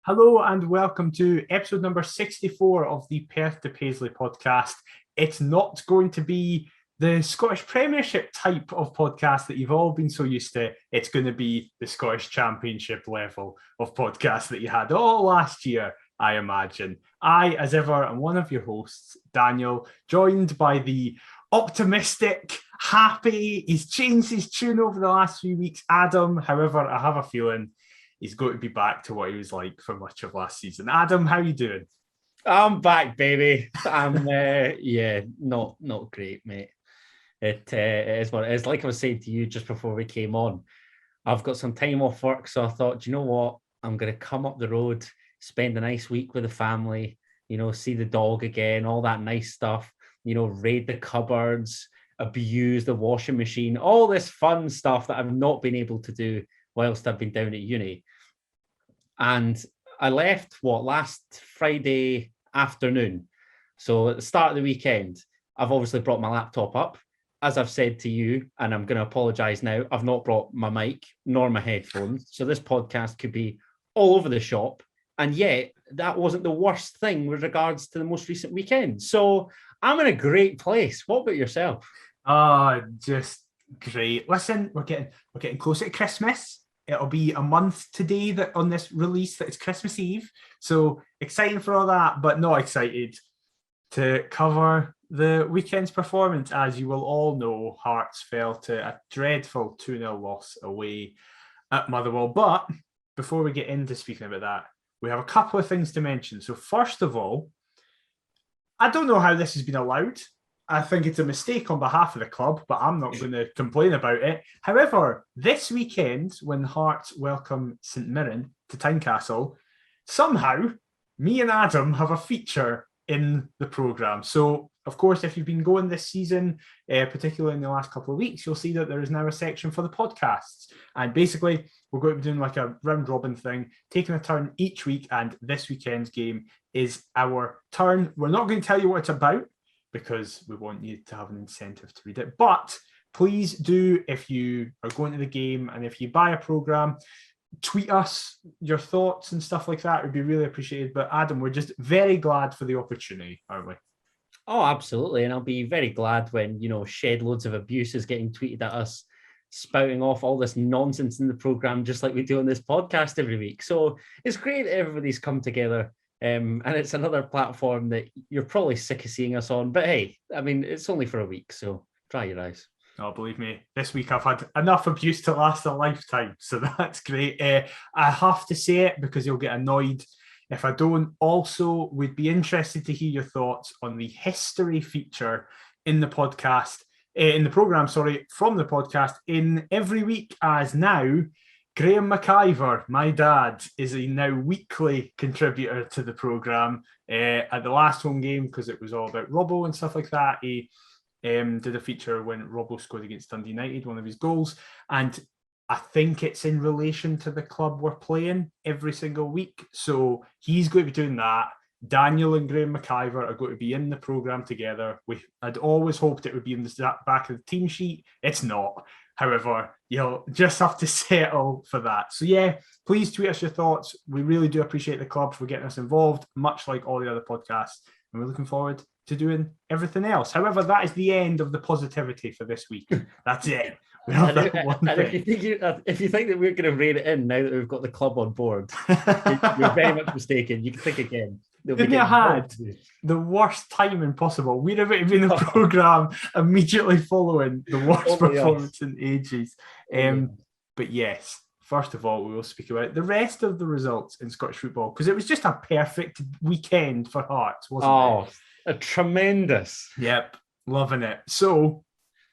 Hello and welcome to episode number 64 of the Perth to Paisley podcast. It's not going to be the Scottish Premiership type of podcast that you've all been so used to. It's going to be the Scottish Championship level of podcast that you had all last year, I imagine. I, as ever, am one of your hosts, Daniel, joined by the optimistic, happy, he's changed his tune over the last few weeks, Adam. However, I have a feeling he's going to be back to what he was like for much of last season. Adam, how are you doing? I'm back, baby. I'm not great, mate. It is what it is. Like I was saying to you just before we came on, I've got some time off work, so I thought, you know what? I'm going to come up the road, spend a nice week with the family, see the dog again, all that nice stuff, raid the cupboards, abuse the washing machine, all this fun stuff that I've not been able to do whilst I've been down at uni. And I left, last Friday afternoon. So at the start of the weekend, I've obviously brought my laptop up. As I've said to you, and I'm going to apologise now, I've not brought my mic nor my headphones. So this podcast could be all over the shop. And yet, that wasn't the worst thing with regards to the most recent weekend. So I'm in a great place. What about yourself? Just great. Listen, we're getting closer to Christmas. It'll be a month today that on this release that it's Christmas Eve. So exciting for all that, but not excited to cover the weekend's performance. As you will all know, Hearts fell to a dreadful 2-0 loss away at Motherwell. But before we get into speaking about that, we have a couple of things to mention. So first of all, I don't know how this has been allowed. I think it's a mistake on behalf of the club, but I'm not going to complain about it. However, this weekend, when Hearts welcome St Mirren to Tynecastle, somehow me and Adam have a feature in the programme. So, of course, if you've been going this season, particularly in the last couple of weeks, you'll see that there is now a section for the podcasts. And basically, we're going to be doing like a round-robin thing, taking a turn each week, and this weekend's game is our turn. We're not going to tell you what it's about, because we want you to have an incentive to read it. But please do, if you are going to the game and if you buy a programme, tweet us your thoughts and stuff like that. It would be really appreciated. But Adam, we're just very glad for the opportunity, aren't we? Oh, absolutely. And I'll be very glad when, shed loads of abuse is getting tweeted at us, spouting off all this nonsense in the programme, just like we do on this podcast every week. So it's great that everybody's come together. And it's another platform that you're probably sick of seeing us on. But hey, I mean, it's only for a week, so dry your eyes. Oh, believe me, this week I've had enough abuse to last a lifetime, so that's great. I have to say it because you'll get annoyed if I don't. Also, we'd be interested to hear your thoughts on the history feature in the podcast, in the programme, from the podcast in every week, as now Graham McIver, my dad, is a now weekly contributor to the programme. At the last home game, because it was all about Robbo and stuff like that, he did a feature when Robbo scored against Dundee United, one of his goals. And I think it's in relation to the club we're playing every single week. So he's going to be doing that. Daniel and Graham McIver are going to be in the programme together. I'd always hoped it would be in the back of the team sheet. It's not. However, you'll just have to settle for that. So yeah, please tweet us your thoughts. We really do appreciate the club for getting us involved, much like all the other podcasts. And we're looking forward to doing everything else. However, that is the end of the positivity for this week. That's it. We have that one thing. If you think that we're going to rein it in now that we've got the club on board, you're very much mistaken. You can think again. Didn't you had the worst timing possible? We'd have been in the programme immediately following the worst performance in ages. But yes, first of all, we will speak about the rest of the results in Scottish football, because it was just a perfect weekend for Hearts, wasn't it? Oh, a tremendous. Yep, loving it. So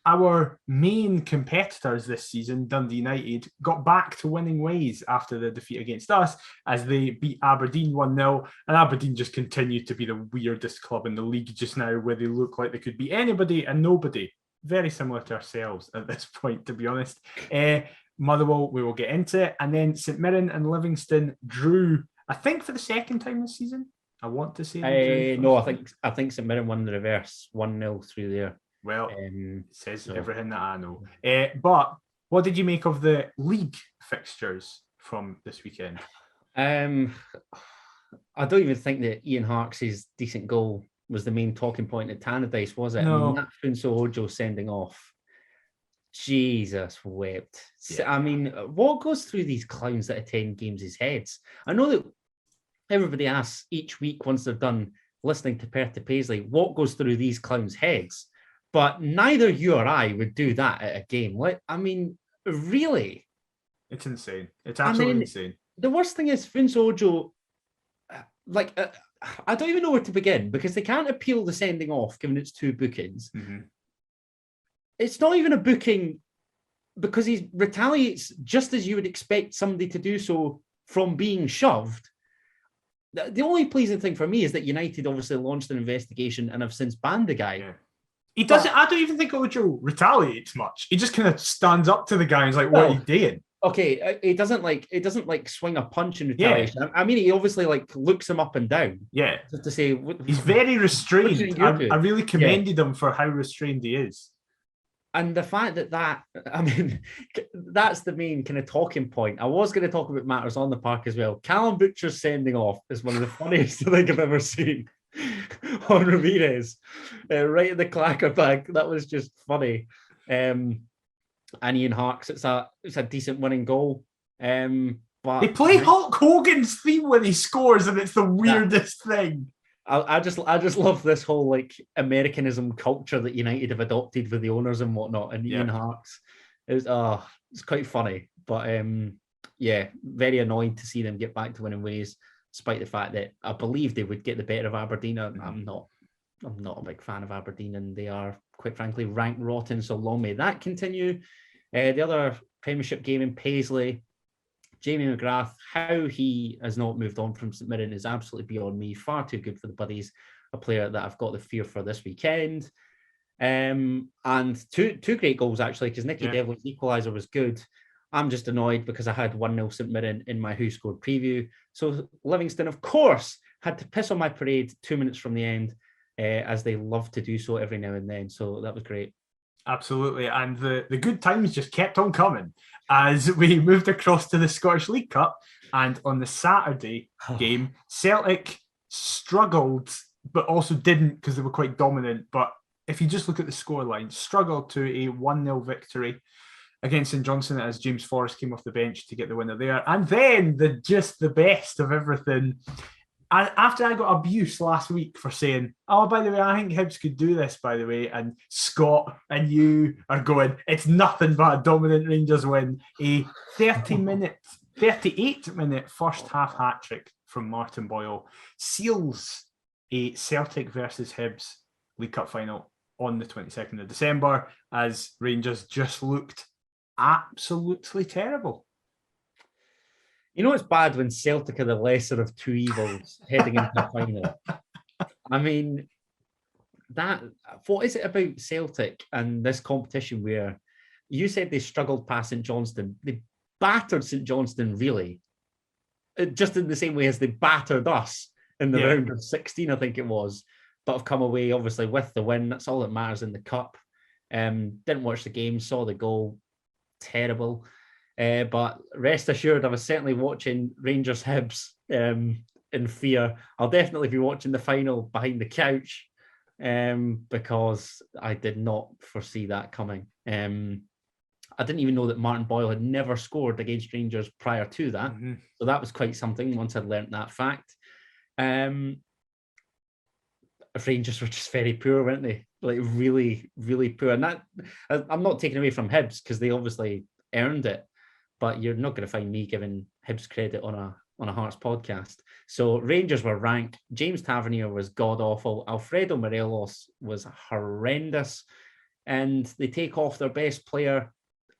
our main competitors this season, Dundee United, got back to winning ways after the defeat against us as they beat Aberdeen 1-0. And Aberdeen just continued to be the weirdest club in the league just now, where they look like they could be anybody and nobody. Very similar to ourselves at this point, to be honest. Motherwell, we will get into it. And then St Mirren and Livingston drew, I think, for the second time this season. I want to say. No, I think St Mirren won the reverse 1-0 through there. Well, it says everything that I know. But what did you make of the league fixtures from this weekend? I don't even think that Ian Harkes' decent goal was the main talking point at Tannadice, was it? No. I mean, that Funso Ojo sending off. Jesus wept. Yeah. I mean, what goes through these clowns that attend games' heads? I know that everybody asks each week once they're done listening to Perth to Paisley, what goes through these clowns' heads? But neither you or I would do that at a game. I mean, really? It's insane. It's absolutely insane. The worst thing is Funso Ojo, I don't even know where to begin because they can't appeal the sending off given it's two bookings. Mm-hmm. It's not even a booking because he retaliates just as you would expect somebody to do so from being shoved. The only pleasing thing for me is that United obviously launched an investigation and have since banned the guy. Yeah. He doesn't. I don't even think Ojo retaliates much. He just kind of stands up to the guy and is like, "What are you doing?" Okay, it doesn't swing a punch in retaliation. Yeah. I mean, he obviously looks him up and down. Yeah, just to say he's very restrained. I really commended him for how restrained he is. And the fact that I mean, that's the main kind of talking point. I was going to talk about matters on the park as well. Callum Butcher's sending off is one of the funniest I think I've ever seen on Ramirez, right in the clacker bag. That was just funny. And Ian Harkes, it's a decent winning goal. But they play Hulk Hogan's theme when he scores, and it's the weirdest thing. I just love this whole Americanism culture that United have adopted with the owners and whatnot. And Ian Harkes, it's quite funny, but very annoying to see them get back to winning ways, despite the fact that I believe they would get the better of Aberdeen. I'm not a big fan of Aberdeen, and they are quite frankly ranked rotten. So long may that continue. The other Premiership game in Paisley, Jamie McGrath, how he has not moved on from St Mirren is absolutely beyond me. Far too good for the Buddies, a player that I've got the fear for this weekend. And two great goals, actually, because Nicky Devlin's equaliser was good. I'm just annoyed because I had 1-0 St Mirren in my Who Scored preview. So Livingston, of course, had to piss on my parade 2 minutes from the end, as they love to do so every now and then. So that was great. Absolutely. And the good times just kept on coming as we moved across to the Scottish League Cup. And on the Saturday game, Celtic struggled, but also didn't because they were quite dominant. But if you just look at the scoreline, struggled to a 1-0 victory against St Johnstone as James Forrest came off the bench to get the winner there. And then the best of everything. After I got abuse last week for saying, oh, by the way, I think Hibs could do this, by the way, and Scott and you are going, it's nothing but a dominant Rangers win. A 38-minute first half hat-trick from Martin Boyle seals a Celtic versus Hibs League Cup final on the 22nd of December as Rangers just looked absolutely terrible. You know, it's bad when Celtic are the lesser of two evils heading into the final. I mean, what is it about Celtic and this competition where you said they struggled past St Johnstone? They battered St Johnstone, really, just in the same way as they battered us in the round of 16, I think it was, but have come away, obviously, with the win. That's all that matters in the Cup. Didn't watch the game, saw the goal. Terrible. But rest assured, I was certainly watching Rangers Hibs in fear. I'll definitely be watching the final behind the couch because I did not foresee that coming. I didn't even know that Martin Boyle had never scored against Rangers prior to that. Mm-hmm. So that was quite something once I'd learnt that fact. Rangers were just very poor, weren't they? Really, really poor. And that I'm not taking away from Hibs because they obviously earned it. But you're not going to find me giving Hibs credit on a Hearts podcast. So Rangers were rank. James Tavernier was god-awful. Alfredo Morelos was horrendous. And they take off their best player,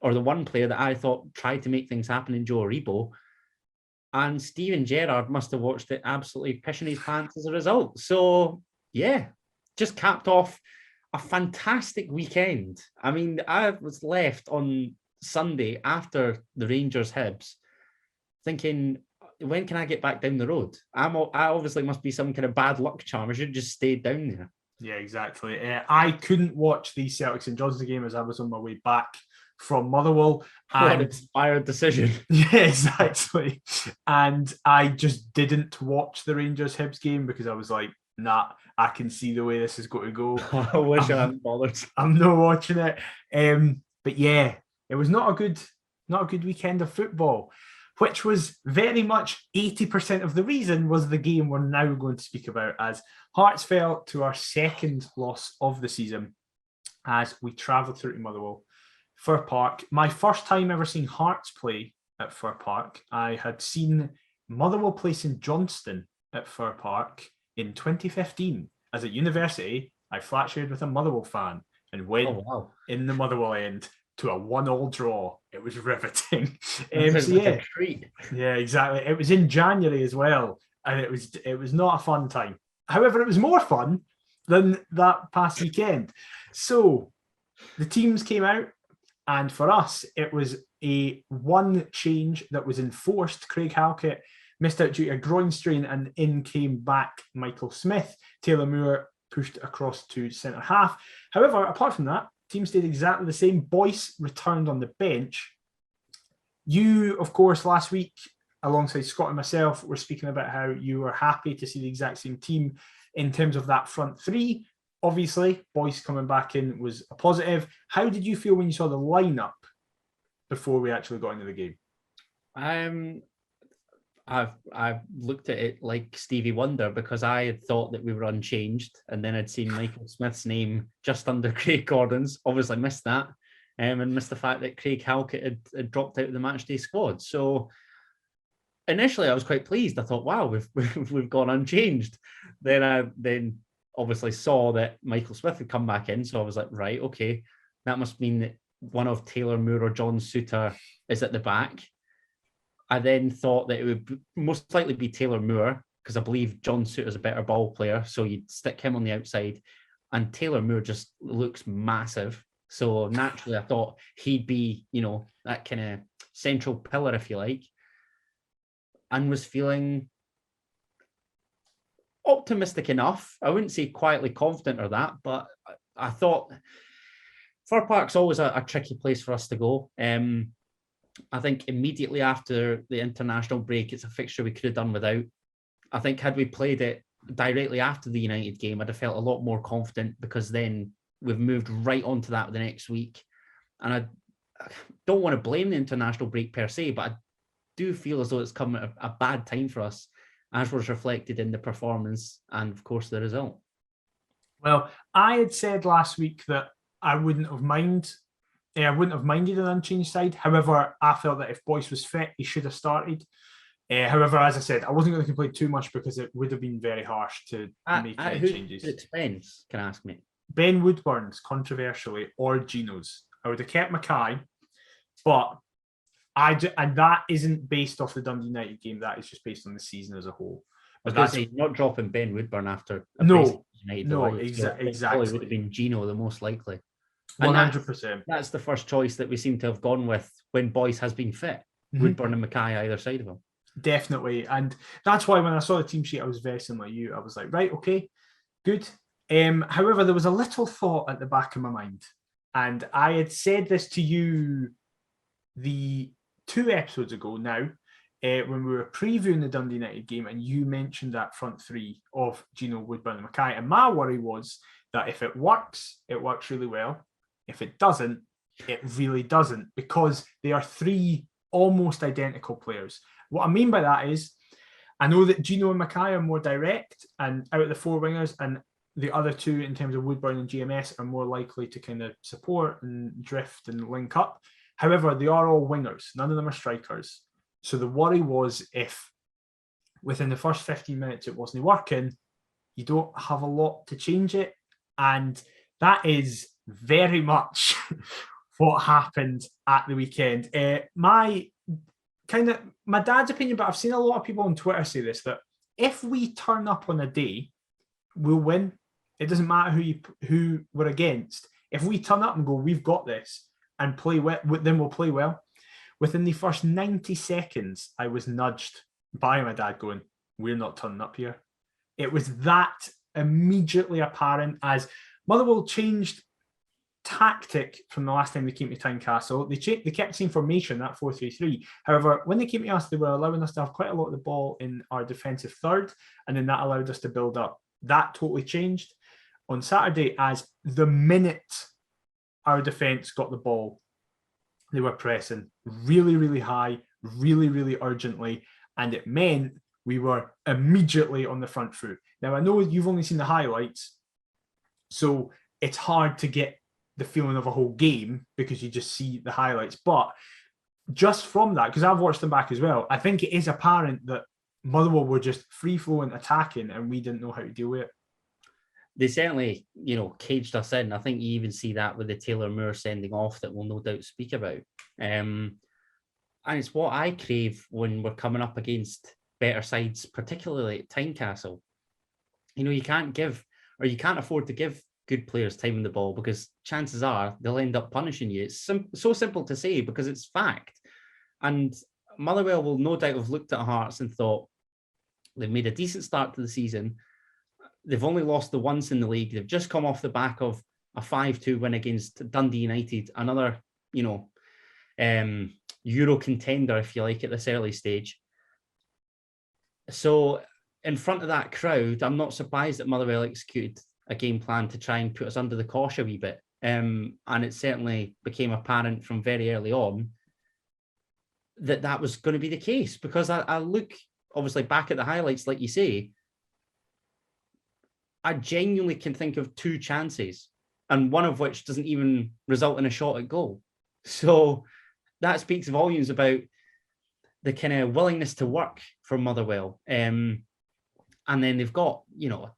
or the one player that I thought tried to make things happen in Joe Aribo. And Steven Gerrard must have watched it absolutely pissing his pants as a result. So, yeah, just capped off a fantastic weekend. I mean, I was left on Sunday after the Rangers Hibs thinking, when can I get back down the road? I obviously must be some kind of bad luck charm. I should just stay down there. Yeah, exactly. I couldn't watch the Celtics and Johnson game as I was on my way back from Motherwell. What an inspired decision. Yeah, exactly. And I just didn't watch the Rangers Hibs game because I was like, nah, I can see the way this is going to go. I wish I hadn't bothered. I'm not watching it. But yeah, it was not a good weekend of football, which was very much 80% of the reason was the game we're now going to speak about, as Hearts fell to our second loss of the season as we travelled through to Motherwell. Fir Park, my first time ever seeing Hearts play at Fir Park. I had seen Motherwell play St Johnstone at Fir Park in 2015. As at university, I flat shared with a Motherwell fan and went in the Motherwell end to a 1-1 draw. It was riveting. A treat. Yeah, exactly. It was in January as well, and it was not a fun time. However, it was more fun than that past weekend. So the teams came out, and for us, it was a one change that was enforced. Craig Halkett missed out due to a groin strain, and in came back Michael Smith. Taylor Moore pushed across to centre half. However, apart from that, team stayed exactly the same. Boyce returned on the bench. You, of course, last week, alongside Scott and myself, were speaking about how you were happy to see the exact same team in terms of that front three. Obviously, Boyce coming back in was a positive. How did you feel when you saw the lineup before we actually got into the game? I've looked at it like Stevie Wonder, because I had thought that we were unchanged, and then I'd seen Michael Smith's name just under Craig Gordon's. Obviously missed that, and missed the fact that Craig Halkett had dropped out of the matchday squad. So initially, I was quite pleased. I thought, wow, we've gone unchanged. Then obviously saw that Michael Smith had come back in, so I was like, right, okay, that must mean that one of Taylor Moore or John Souttar is at the back. I then thought that it would most likely be Taylor Moore, because I believe John Souttar's a better ball player, so you'd stick him on the outside, and Taylor Moore just looks massive. So naturally, I thought he'd be, that kind of central pillar, if you like, and was feeling optimistic enough. I wouldn't say quietly confident or that, but I thought Fir Park's always a tricky place for us to go. I think immediately after the international break, it's a fixture we could have done without. I think had we played it directly after the United game, I'd have felt a lot more confident, because then we've moved right onto that the next week. And I don't want to blame the international break per se, but I do feel as though it's come at a bad time for us, as was reflected in the performance and, of course, the result. Well, I had said last week that I wouldn't have minded an unchanged side. However, I felt that if Boyce was fit, he should have started. However, as I said, I wasn't going to complain too much, because it would have been very harsh to make any changes. Who expense, can I ask me? Ben Woodburn's, controversially, or Gino's. I would have kept Mackay, but and that isn't based off the Dundee United game. That is just based on the season as a whole. But that's not dropping Ben Woodburn after exactly. Probably would have been Gino the most likely. 100%. That's the first choice that we seem to have gone with when Boyce has been fit. Mm-hmm. Woodburn and Mackay either side of him. Definitely. And that's why when I saw the team sheet, I was very similar to you. I was like, right, okay, good. However, there was a little thought at the back of my mind. And I had said this to you the 2 episodes ago now, when we were previewing the Dundee United game, and you mentioned that front three of Gino, Woodburn and Mackay. And my worry was that if it works really well. If it doesn't, it really doesn't, because they are 3 almost identical players. What I mean by that is, I know that Gino and Mackay are more direct and out of the 4 wingers, and the other 2 in terms of Woodburn and GMS are more likely to kind of support and drift and link up. However, they are all wingers. None of them are strikers. So the worry was, if within the first 15 minutes it wasn't working, you don't have a lot to change it. And that is very much what happened at the weekend. My dad's opinion, but I've seen a lot of people on Twitter say this, that if we turn up on a day, we'll win. It doesn't matter who we're against. If we turn up and go, we've got this, and play well, then we'll play well. Within the first 90 seconds, I was nudged by my dad going, we're not turning up here. It was that immediately apparent, as Motherwell changed tactic from the last time they came to Tynecastle. They kept the same formation, that 4-3-3. However, when they came to us, they were allowing us to have quite a lot of the ball in our defensive third, and then that allowed us to build up. That totally changed on Saturday, as the minute our defence got the ball, they were pressing really, really high, really, really urgently, and it meant we were immediately on the front foot. Now, I know you've only seen the highlights, so it's hard to get the feeling of a whole game because you just see the highlights. But just from that, because I've watched them back as well, I think it is apparent that Motherwell were just free-flowing, attacking, and we didn't know how to deal with it. They certainly, caged us in. I think you even see that with the Taylor Moore sending off that we'll no doubt speak about. And it's what I crave when we're coming up against better sides, particularly at Tynecastle. You can't afford to give good players time in the ball because chances are they'll end up punishing you. It's so simple to say because it's fact. And Motherwell will no doubt have looked at Hearts and thought they've made a decent start to the season. They've only lost the once in the league. They've just come off the back of a 5-2 win against Dundee United, another, Euro contender, if you like, at this early stage. So in front of that crowd, I'm not surprised that Motherwell executed a game plan to try and put us under the cosh a wee bit. And it certainly became apparent from very early on that was going to be the case, because I look obviously back at the highlights, like you say, I genuinely can think of 2 chances, and one of which doesn't even result in a shot at goal. So that speaks volumes about the kind of willingness to work for Motherwell. And then they've got,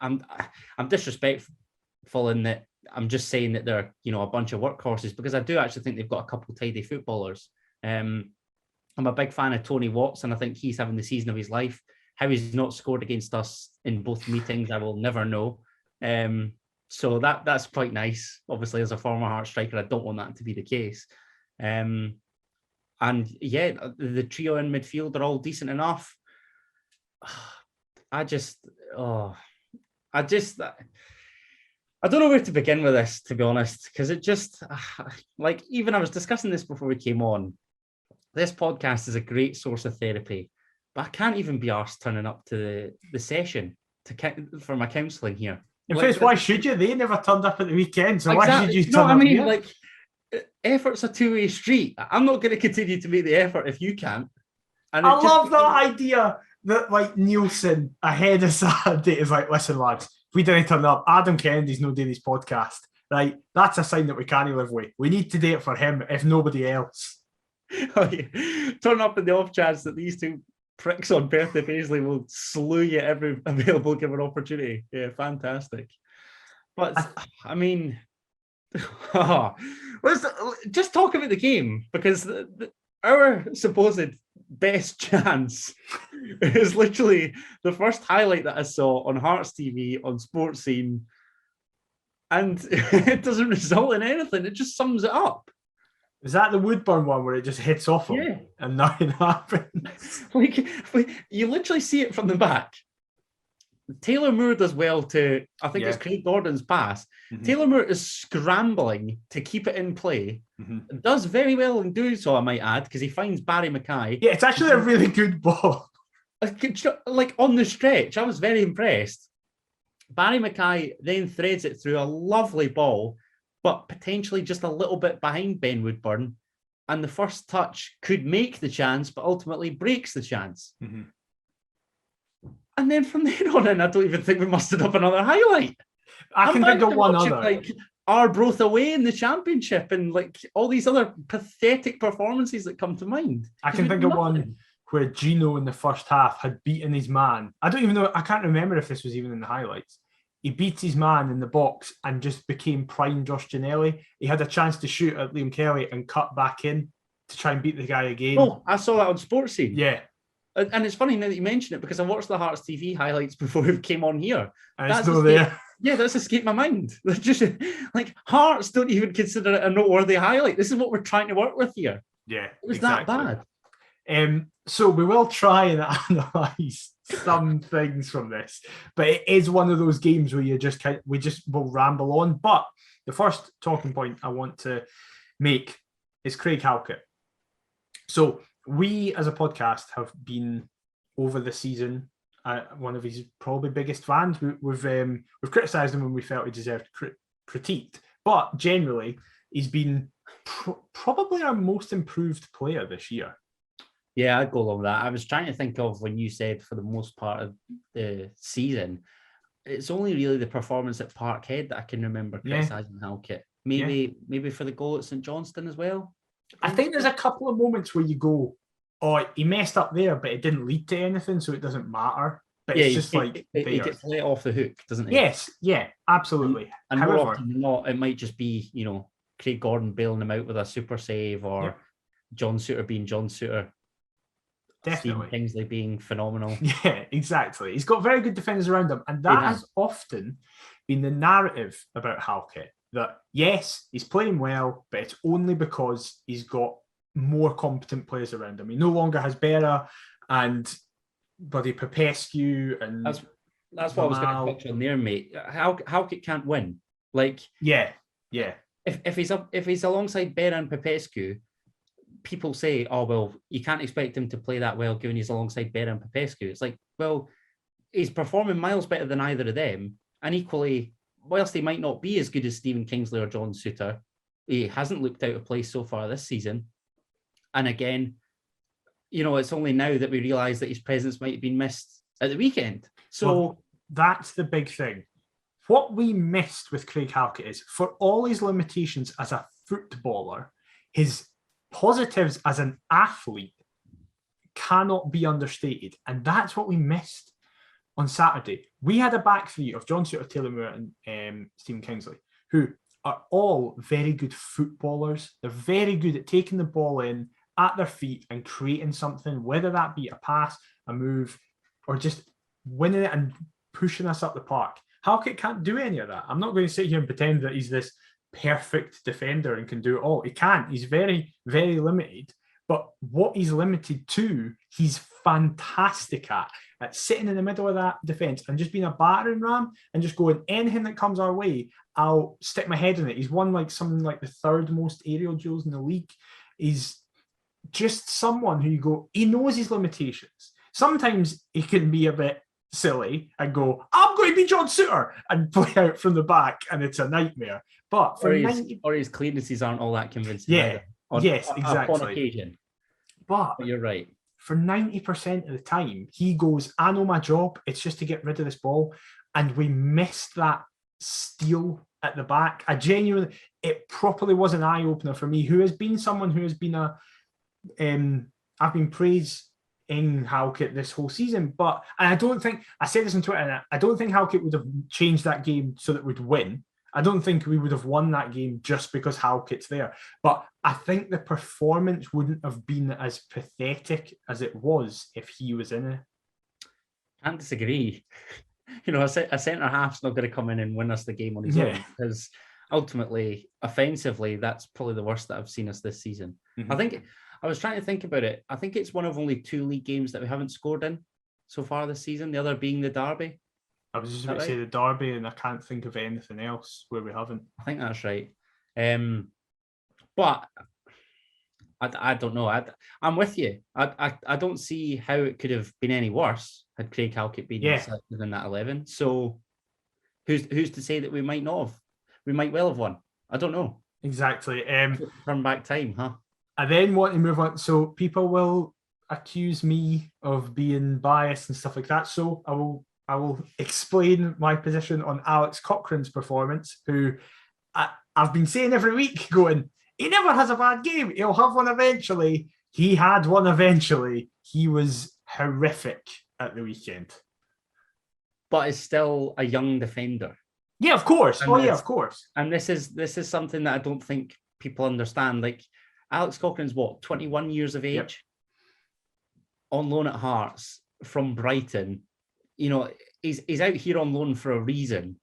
I'm disrespectful in that I'm just saying that they're, a bunch of workhorses, because I do actually think they've got a couple of tidy footballers. I'm a big fan of Tony Watson. I think he's having the season of his life. How he's not scored against us in both meetings, I will never know. So that's quite nice. Obviously, as a former Hearts striker, I don't want that to be the case. And yeah, the trio in midfield are all decent enough. I don't know where to begin with this, to be honest, because it just, even I was discussing this before we came on. This podcast is a great source of therapy, but I can't even be arsed turning up to the session for my counselling here. In fact, why should you? They never turned up at the weekend, so exactly. Why should you turn up here? Effort's a two-way street. I'm not going to continue to make the effort if you can't. And I love that idea that Nielsen ahead of Saturday is listen, lads, if we didn't turn up, Adam Kennedy's no doing his podcast. Right? That's a sign that we can't live with. We need to do it for him, if nobody else. Oh, yeah. Turn up in the off chance that these 2 pricks on Perth and Paisley will slew you every available given opportunity. Yeah, fantastic. But I mean, let's just talk about the game, because our supposed best chance is literally the first highlight that I saw on Hearts TV on Sports Scene, and it doesn't result in anything. It just sums it up. Is that the Woodburn one where it just hits off him and nothing happens? You literally see it from the back. Taylor Moore does well to, I think it's Craig Gordon's pass. Mm-hmm. Taylor Moore is scrambling to keep it in play. Mm-hmm. Does very well in doing so, I might add, because he finds Barry Mackay. Yeah, it's actually a really good ball. On the stretch, I was very impressed. Barry Mackay then threads it through a lovely ball, but potentially just a little bit behind Ben Woodburn. And the first touch could make the chance, but ultimately breaks the chance. Mm-hmm. And then from there on in, I don't even think we mustered up another highlight. I can think of one other. Arbroath away in the Championship and all these other pathetic performances that come to mind. I can think of one where Gino in the first half had beaten his man. I don't even know, I can't remember if this was even in the highlights. He beats his man in the box and just became prime Josh Ginnelly. He had a chance to shoot at Liam Kelly and cut back in to try and beat the guy again. Oh, I saw that on Sports Scene. Yeah. And it's funny now that you mention it, because I watched the Hearts TV highlights before we came on here. And it's still there. Yeah, that's escaped my mind. They're just Hearts don't even consider it a noteworthy highlight. This is what we're trying to work with here. Yeah, it was exactly that bad. So we will try and analyse some things from this, but it is one of those games where we just will ramble on. But the first talking point I want to make is Craig Halkett. So we as a podcast have been over the season one of his probably biggest fans. We've criticised him when we felt he deserved critiqued, but generally he's been probably our most improved player this year. Yeah, I'd go along with that. I was trying to think of when you said for the most part of the season, it's only really the performance at Parkhead that I can remember criticising Halkett. Maybe for the goal at St Johnstone as well. I think there's a couple of moments where you go, oh, he messed up there, but it didn't lead to anything, so it doesn't matter. But it's just he gets let off the hook, doesn't he? Yes, yeah, absolutely. And more often than not, it might just be, Craig Gordon bailing him out with a super save, or John Souttar being John Souttar. Definitely. Stephen Kingsley being phenomenal. Yeah, exactly. He's got very good defenders around him, and that has often been the narrative about Halkett. That yes, he's playing well, but it's only because he's got more competent players around him. He no longer has Berra and bloody Popescu, and that's what I was going to touch on there, mate. Halkett can't win. Yeah. If he's alongside Berra and Popescu, people say, oh, well, you can't expect him to play that well given he's alongside Berra and Popescu. It's like, well, he's performing miles better than either of them. And equally, whilst he might not be as good as Stephen Kingsley or John Souttar, he hasn't looked out of place so far this season. And again, it's only now that we realise that his presence might have been missed at the weekend. So that's the big thing. What we missed with Craig Halkett is, for all his limitations as a footballer, his positives as an athlete cannot be understated. And that's what we missed on Saturday. We had a back three of John Souttar, Taylor Moore, and Stephen Kingsley, who are all very good footballers. They're very good at taking the ball in at their feet and creating something, whether that be a pass, a move, or just winning it and pushing us up the park. Halkett can't do any of that. I'm not going to sit here and pretend that he's this perfect defender and can do it all. He can't. He's very, very limited. But what he's limited to, he's fantastic at sitting in the middle of that defence and just being a battering ram and just going, anything that comes our way, I'll stick my head in it. He's won something like the third most aerial duels in the league. He's just someone who you go, he knows his limitations. Sometimes he can be a bit silly and go, I'm going to be John Souttar, and play out from the back, and it's a nightmare. But for his clearances aren't all that convincing. Yeah, exactly. On occasion. But you're right. For 90% of the time, he goes, I know my job. It's just to get rid of this ball. And we missed that steal at the back. It properly was an eye-opener for me, who has been someone who has been I've been praising Halkett this whole season, and I don't think, I said this on Twitter, and I don't think Halkett would have changed that game so that we'd win. I don't think we would have won that game just because Halkett's there. But I think the performance wouldn't have been as pathetic as it was if he was in it. Can't disagree. A centre-half's not going to come in and win us the game on his own, because ultimately, offensively, that's probably the worst that I've seen us this season. Mm-hmm. I think, I was trying to think about it, I think it's one of only 2 league games that we haven't scored in so far this season, the other being the derby. I was just about to say the derby, and I can't think of anything else where we haven't. I think that's right. But I don't know. I'm with you. I don't see how it could have been any worse had Craig Halkett been selected in that 11. So who's to say that we might not have? We might well have won. I don't know. Exactly. Turn back time, huh? I then want to move on. So people will accuse me of being biased and stuff like that. So I will explain my position on Alex Cochrane's performance, who I've been saying every week, going, he never has a bad game. He'll have one eventually. He had one eventually. He was horrific at the weekend. But is still a young defender. Yeah, of course. Of course. And this is something that I don't think people understand. Alex Cochrane's 21 years of age? Yep. On loan at Hearts from Brighton. He's out here on loan for a reason.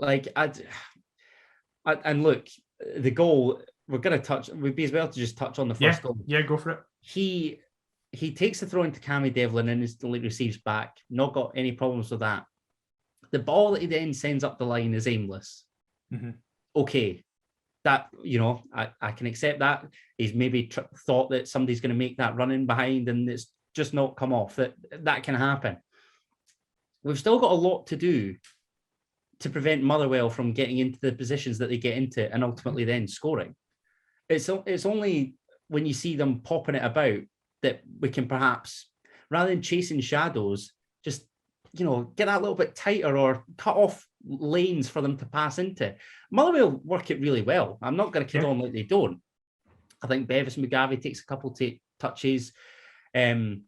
And look, the goal, we'd be as well to just touch on the first goal. Yeah, go for it. He he takes the throw into Cammy Devlin and instantly receives back. Not got any problems with that. The ball that he then sends up the line is aimless. Mm-hmm. Okay. That, I can accept that. He's maybe thought that somebody's going to make that run in behind and it's just not come off. That can happen. We've still got a lot to do to prevent Motherwell from getting into the positions that they get into and ultimately then scoring. It's only when you see them popping it about that we can perhaps, rather than chasing shadows, just, get that little bit tighter or cut off lanes for them to pass into. Motherwell work it really well. I'm not going to kid on like they don't. I think Bevis McGavie takes a couple touches, then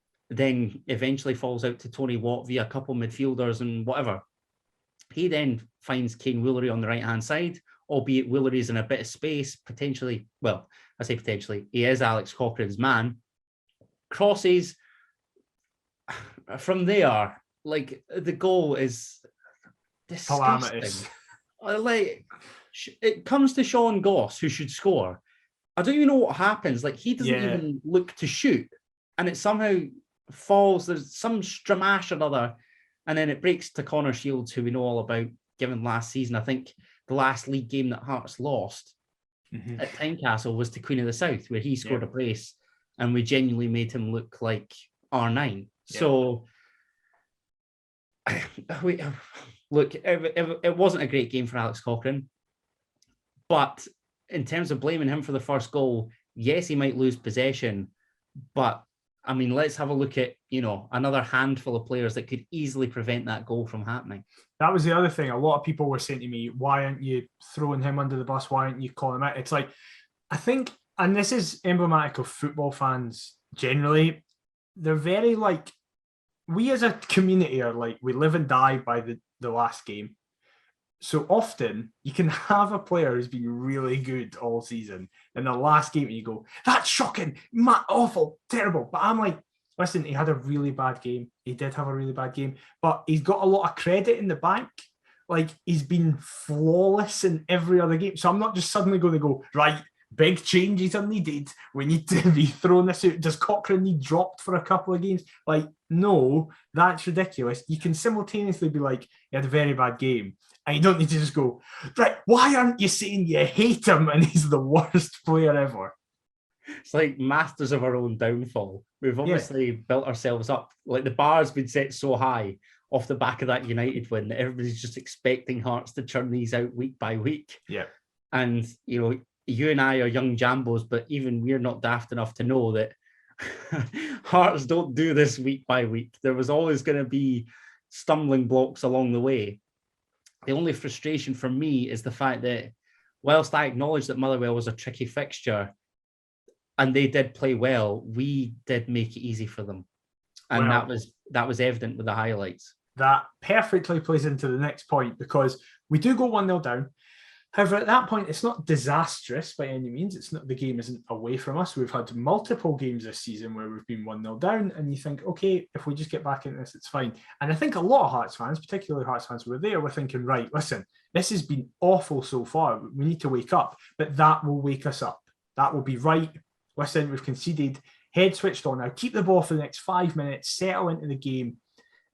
eventually falls out to Tony Watt via a couple midfielders and whatever. He then finds Kane Woolery on the right-hand side, albeit Woolery's in a bit of space, potentially. Well, I say potentially. He is Alex Cochrane's man. Crosses from there, like the goal is disgusting. Like it comes to Sean Goss, who should score. I don't even know what happens. Like he doesn't even look to shoot, and it somehow falls. There's some stramash or other, and then it breaks to Connor Shields, who we know all about, given last season. I think the last league game that Hearts lost at Tynecastle was to Queen of the South, where he scored a brace, and we genuinely made him look like R9. Yeah. So, look, it wasn't a great game for Alex Cochrane, but in terms of blaming him for the first goal, yes, he might lose possession, but I mean, let's have a look at, another handful of players that could easily prevent that goal from happening. That was the other thing. A lot of people were saying to me, why aren't you throwing him under the bus? Why aren't you calling him out? It's like, I think, and this is emblematic of football fans generally, they're very like, we as a community are like, we live and die by the last game. So often you can have a player who's been really good all season, and the last game you go, that's shocking, awful, terrible. But I'm like, listen, he had a really bad game. He did have a really bad game, but he's got a lot of credit in the bank. Like, he's been flawless in every other game. So I'm not just suddenly going to go, right, big changes are needed. We need to be throwing this out. Does Cochrane need dropped for a couple of games? Like, no, that's ridiculous. You can simultaneously be like, he had a very bad game. And you don't need to just go, right, why aren't you saying you hate him and he's the worst player ever? It's like masters of our own downfall. We've obviously built ourselves up. Like, the bar's been set so high off the back of that United win that everybody's just expecting Hearts to churn these out week by week. Yeah. And, you and I are young jambos, but even we're not daft enough to know that Hearts don't do this week by week. There was always going to be stumbling blocks along the way. The only frustration for me is the fact that whilst I acknowledge that Motherwell was a tricky fixture and they did play well, we did make it easy for them. And that was evident with the highlights. That perfectly plays into the next point, because we do go 1-0 down. However, at that point, it's not disastrous by any means. It's not, the game isn't away from us. We've had multiple games this season where we've been 1-0 down, and you think, okay, if we just get back into this, it's fine. And I think a lot of Hearts fans, particularly Hearts fans who were there, were thinking, right, listen, this has been awful so far. We need to wake up, but that will wake us up. That will be right. Listen, we've conceded, head switched on now. Keep the ball for the next 5 minutes, settle into the game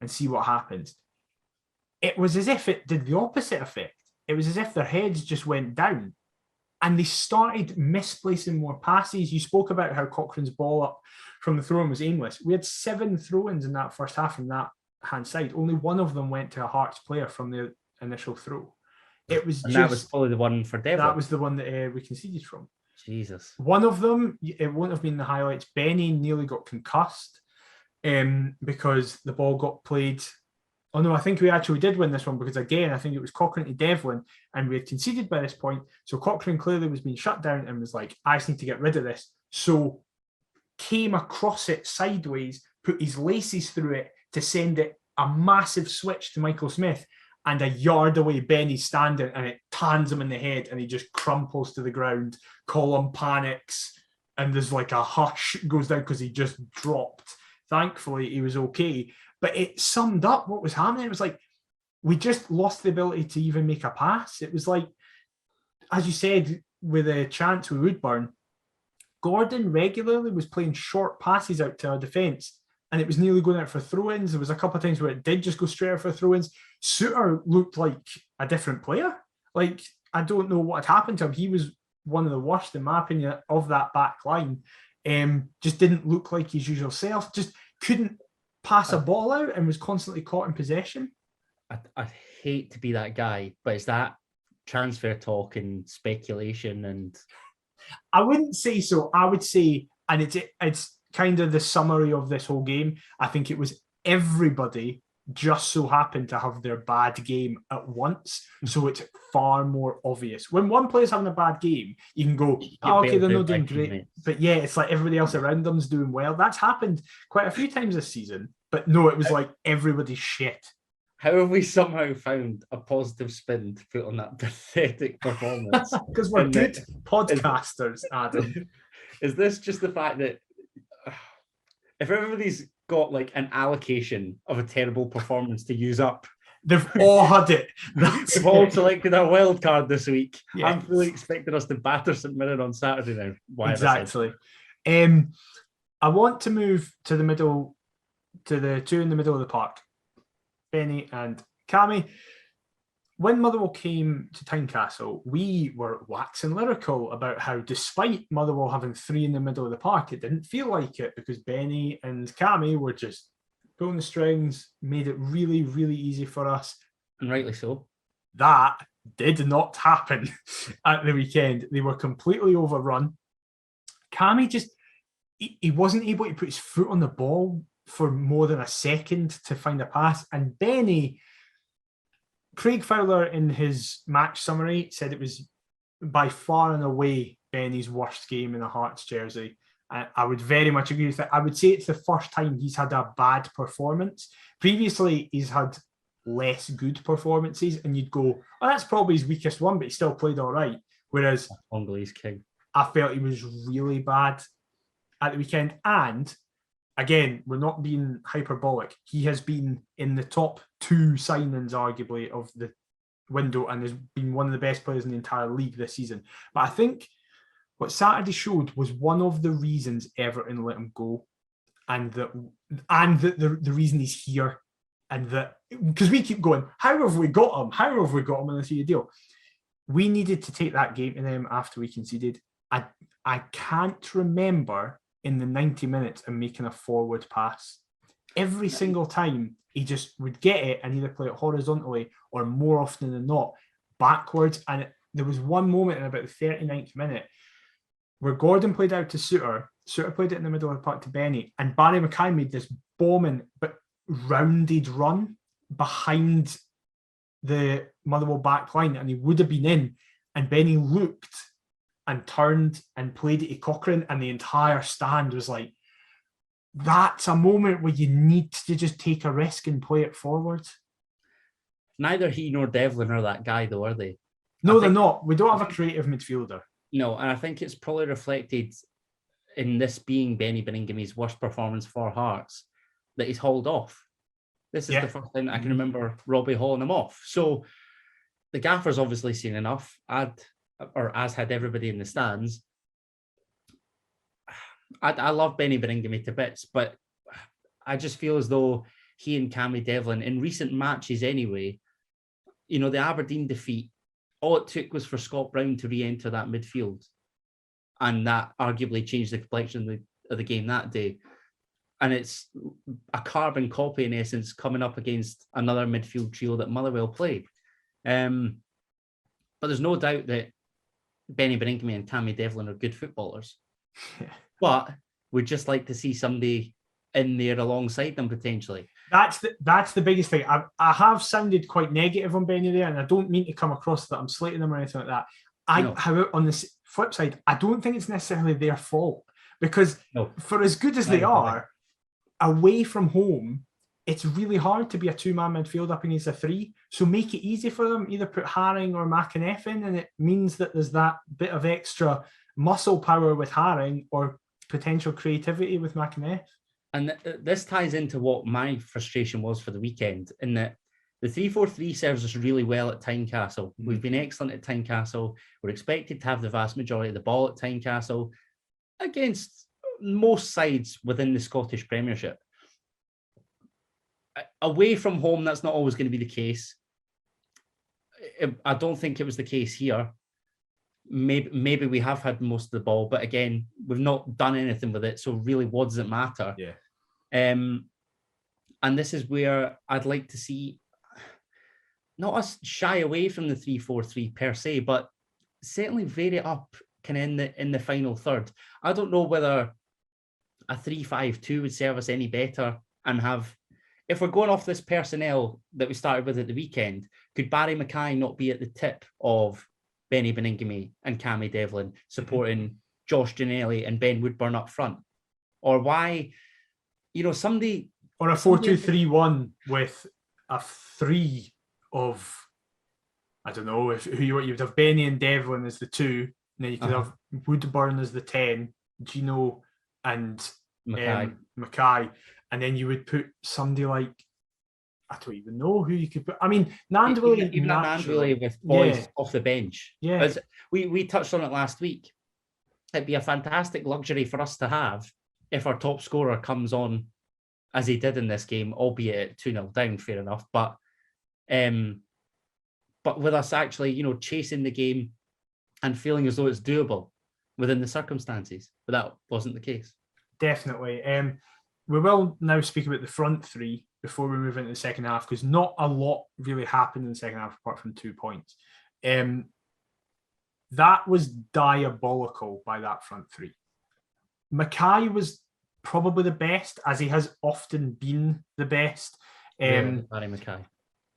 and see what happens. It was as if it did the opposite effect. It was as if their heads just went down and they started misplacing more passes. You spoke about how Cochrane's ball up from the throw-in was aimless. We had 7 throw-ins in that first half from that hand side. Only one of them went to a Hearts player from the initial throw. It was that was probably the one for Devlin. That was the one that we conceded from. Jesus. One of them, it won't have been the highlights. Benny nearly got concussed because the ball got played. Oh no, I think we actually did win this one, because again, I think it was Cochrane to Devlin and we had conceded by this point. So Cochrane clearly was being shut down and was like, I just need to get rid of this. So came across it sideways, put his laces through it to send it a massive switch to Michael Smith, and a yard away Benny's standing and it tans him in the head and he just crumples to the ground. Colin panics and there's like a hush goes down because he just dropped. Thankfully, he was okay. But it summed up what was happening. It was like, we just lost the ability to even make a pass. It was like, as you said, with a chance with Woodburn, Gordon regularly was playing short passes out to our defence, and it was nearly going out for throw-ins. There was a couple of times where it did just go straight out for throw-ins. Suter looked like a different player. Like, I don't know what had happened to him. He was one of the worst, in my opinion, of that back line. Just didn't look like his usual self. Just couldn't pass a ball out and was constantly caught in possession. I hate to be that guy, but it's that transfer talk and speculation, and I wouldn't say so. I would say, and it's kind of the summary of this whole game. I think it was everybody just so happened to have their bad game at once, so it's far more obvious. When one player's having a bad game, you can go, okay, they're not doing great. But yeah, it's like everybody else around them's doing well. That's happened quite a few times this season. But no, it was like everybody's shit. How have we somehow found a positive spin to put on that pathetic performance? Because we're good podcasters, Adam. Is this just the fact that if everybody's got like an allocation of a terrible performance to use up, they've all had it. They've all selected a wild card this week. Yes. I'm fully expecting us to batter St Mirren on Saturday now. Why exactly. I want to move to the middle, to the two in the middle of the park, Benny and Cammy. When Motherwell came to Tynecastle, we were waxing lyrical about how, despite Motherwell having three in the middle of the park, it didn't feel like it because Benny and Cammy were just pulling the strings, made it really, really easy for us. And rightly so. That did not happen at the weekend. They were completely overrun. Cammy just, he wasn't able to put his foot on the ball for more than a second to find a pass. And Benny, Craig Fowler in his match summary said it was by far and away Benny's worst game in a Hearts jersey. I would very much agree with that. I would say it's the first time he's had a bad performance. Previously, he's had less good performances, and you'd go, oh, that's probably his weakest one, but he still played all right. Whereas Congolese king, I felt he was really bad at the weekend. And again, we're not being hyperbolic. He has been in the top two signings, arguably, of the window and has been one of the best players in the entire league this season. But I think what Saturday showed was one of the reasons Everton let him go, and the reason he's here, and that because we keep going, how have we got him? How have we got him on a 3-year deal? We needed to take that game to them after we conceded. I can't remember in the 90 minutes and making a forward pass. Every single time he just would get it and either play it horizontally or, more often than not, backwards. And there was one moment in about the 39th minute where Gordon played out to Suter. Suter played it in the middle of the park to Benny, and Barry Mackay made this bombing but rounded run behind the Motherwell back line, and he would have been in, and Benny looked and turned and played it to Cochrane, and the entire stand was like, that's a moment where you need to just take a risk and play it forward. Neither he nor Devlin are that guy, though, are they? No, they're not. We don't have a creative midfielder. No, and I think it's probably reflected in this being Benny Beningham's worst performance for Hearts, that he's hauled off. This is the first time I can remember Robbie hauling him off. So the gaffer's obviously seen enough, as had everybody in the stands. I love Benny Benningham to bits, but I just feel as though he and Cammy Devlin, in recent matches anyway, you know, the Aberdeen defeat, all it took was for Scott Brown to re-enter that midfield. And that arguably changed the complexion of the game that day. And it's a carbon copy, in essence, coming up against another midfield trio that Motherwell played. But there's no doubt that Benny Benningham and Cammy Devlin are good footballers. But we'd just like to see somebody in there alongside them, potentially. That's the biggest thing. I have sounded quite negative on Benny there, and I don't mean to come across that I'm slating them or anything like that. However, on the flip side, I don't think it's necessarily their fault, because for as good as they are, away from home, it's really hard to be a two-man midfield up against a three. So make it easy for them. Either put Haring or McInnes in, and it means that there's that bit of extra muscle power with Haring or potential creativity with McInnes. And this ties into what my frustration was for the weekend, in that the 3-4-3 serves us really well at Tynecastle. We've been excellent at Tynecastle. We're expected to have the vast majority of the ball at Tynecastle. against most sides within the Scottish Premiership. Away from home, that's not always going to be the case. I don't think it was the case here. Maybe we have had most of the ball, but again, we've not done anything with it. So really, what does it matter? Yeah. And this is where I'd like to see, not us shy away from the 3-4-3 per se, but certainly vary it up kind of in the final third. I don't know whether a 3-5-2 would serve us any better, and have, if we're going off this personnel that we started with at the weekend, could Barry Mackay not be at the tip of Benny Beningame and Cammy Devlin supporting Josh Ginnelly and Ben Woodburn up front? Or why, somebody... Or a 4-2-3-1 with a 3 of, I don't know, you'd have Benny and Devlin as the 2, and then you could have Woodburn as the 10, Gino and Mackay, and then you would put somebody like, I don't even know who you could put. I mean, Nandwilly, even a Nandwilly with boys off the bench. Yeah, as we touched on it last week. It'd be a fantastic luxury for us to have if our top scorer comes on as he did in this game, albeit at 2-0 down. Fair enough, but with us actually, chasing the game and feeling as though it's doable within the circumstances. But that wasn't the case. Definitely. We will now speak about the front three before we move into the second half, because not a lot really happened in the second half apart from 2 points. That was diabolical by that front three. Mackay was probably the best, as he has often been the best. Barry Mackay.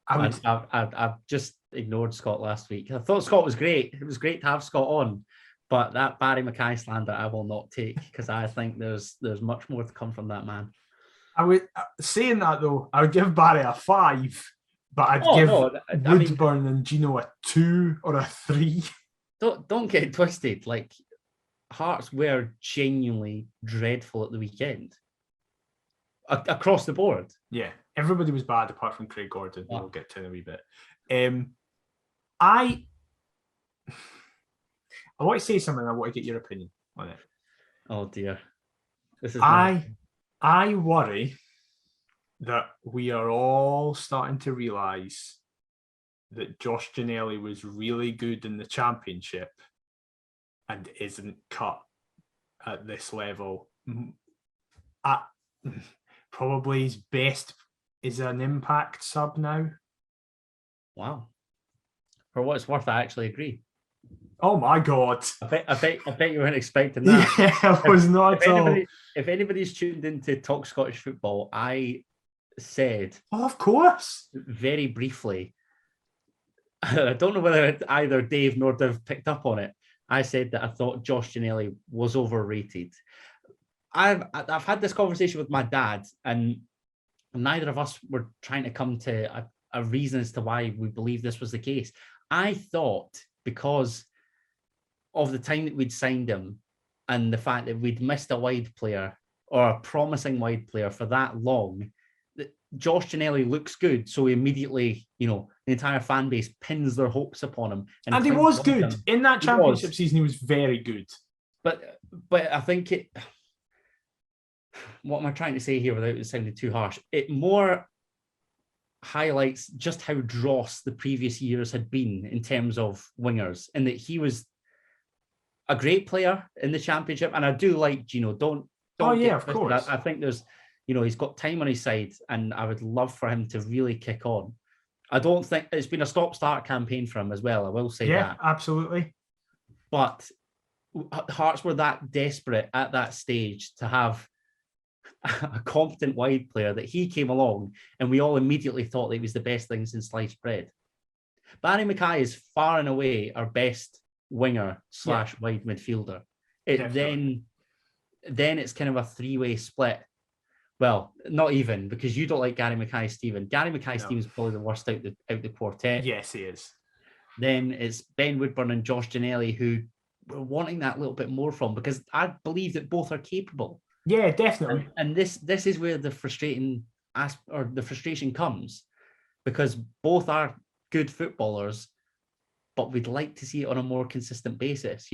I've just ignored Scott last week. I thought Scott was great. It was great to have Scott on, but that Barry Mackay slander I will not take, because I think there's much more to come from that man. I would, saying that though, I would give Barry a 5, but I'd give Woodburn and Gino a 2 or a 3. Don't get it twisted. Like, Hearts were genuinely dreadful at the weekend. Across the board. Yeah, everybody was bad apart from Craig Gordon. We'll get to in a wee bit. I want to say something. I want to get your opinion on it. Oh dear. I worry that we are all starting to realise that Josh Ginnelly was really good in the Championship and isn't cut at this level. Probably his best is an Impact sub now. Wow. For what it's worth, I actually agree. Oh my God. I bet you weren't expecting that. Yeah, I was not at all. If anybody's tuned into Talk Scottish Football, I said... Oh, of course. Very briefly, I don't know whether either Dave nor Div picked up on it. I said that I thought Josh Ginnelly was overrated. I've had this conversation with my dad, and neither of us were trying to come to a reason as to why we believe this was the case. I thought because of the time that we'd signed him and the fact that we'd missed a wide player or a promising wide player for that long, that Josh Ginnelly looks good. So immediately, the entire fan base pins their hopes upon him. And he was good. In that championship season, he was very good. But I think it... What am I trying to say here without it sounding too harsh? It more highlights just how dross the previous years had been in terms of wingers, and that he was a great player in the Championship. And I do like Gino. Don't of course. I think there's, he's got time on his side, and I would love for him to really kick on. I don't think it's been a stop-start campaign for him as well. I will say that. Yeah, absolutely. But Hearts were that desperate at that stage to have a competent wide player that he came along and we all immediately thought that he was the best thing since sliced bread. Barry Mackay is far and away our best winger / wide midfielder. Then it's kind of a 3-way split. Well, not even, because you don't like Gary Mackay Steven. Gary Mackay Steven's probably the worst out the quartet. Yes, he is. Then it's Ben Woodburn and Josh Ginnelly, who we're wanting that little bit more from, because I believe that both are capable. Yeah, definitely. And this is where the frustration comes, because both are good footballers, but we'd like to see it on a more consistent basis.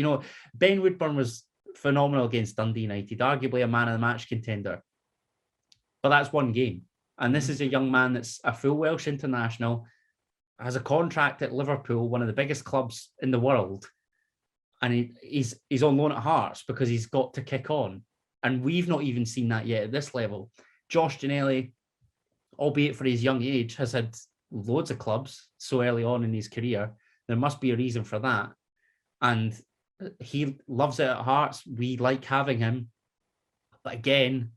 Ben Woodburn was phenomenal against Dundee United, arguably a man of the match contender. But that's one game. And this is a young man that's a full Welsh international, has a contract at Liverpool, one of the biggest clubs in the world. And he's on loan at Hearts because he's got to kick on. And we've not even seen that yet at this level. Josh Ginnelly, albeit for his young age, has had loads of clubs so early on in his career. There must be a reason for that. And he loves it at Hearts. We like having him. But again,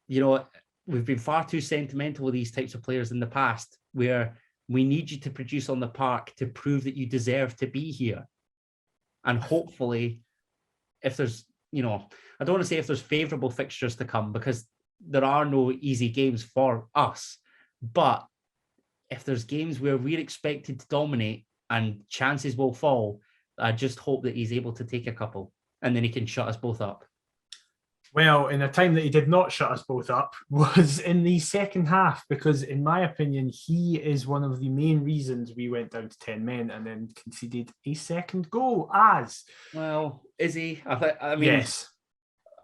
we've been far too sentimental with these types of players in the past, where we need you to produce on the park to prove that you deserve to be here. And hopefully, if there's, I don't want to say if there's favourable fixtures to come, because there are no easy games for us. But if there's games where we're expected to dominate and chances will fall, I just hope that he's able to take a couple and then he can shut us both up. Well, in a time that he did not shut us both up was in the second half, because in my opinion, he is one of the main reasons we went down to 10 men and then conceded a second goal Well, is he? I mean, yes.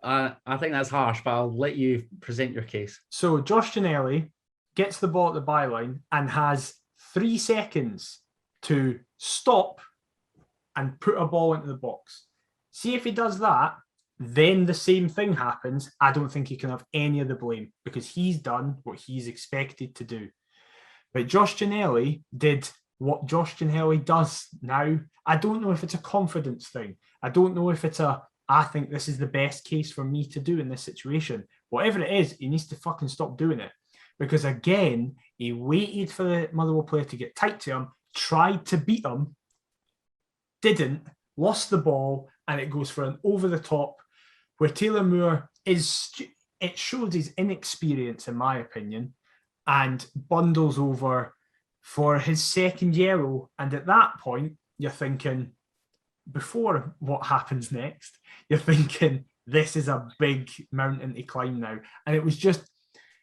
I think that's harsh, but I'll let you present your case. So Josh Ginnelly gets the ball at the byline and has 3 seconds to stop and put a ball into the box. See if he does that, then the same thing happens. I don't think he can have any of the blame because he's done what he's expected to do. But Josh Ginnelly did what Josh Ginnelly does now. I don't know if it's a confidence thing. I don't know if it's I think this is the best case for me to do in this situation. Whatever it is, he needs to fucking stop doing it. Because again, he waited for the Motherwell player to get tight to him, tried to beat him, didn't, lost the ball, and it goes for an over the top where Taylor Moore it shows his inexperience, in my opinion, and bundles over for his second yellow. And at that point, you're thinking, before what happens next, you're thinking, this is a big mountain to climb now. And it was just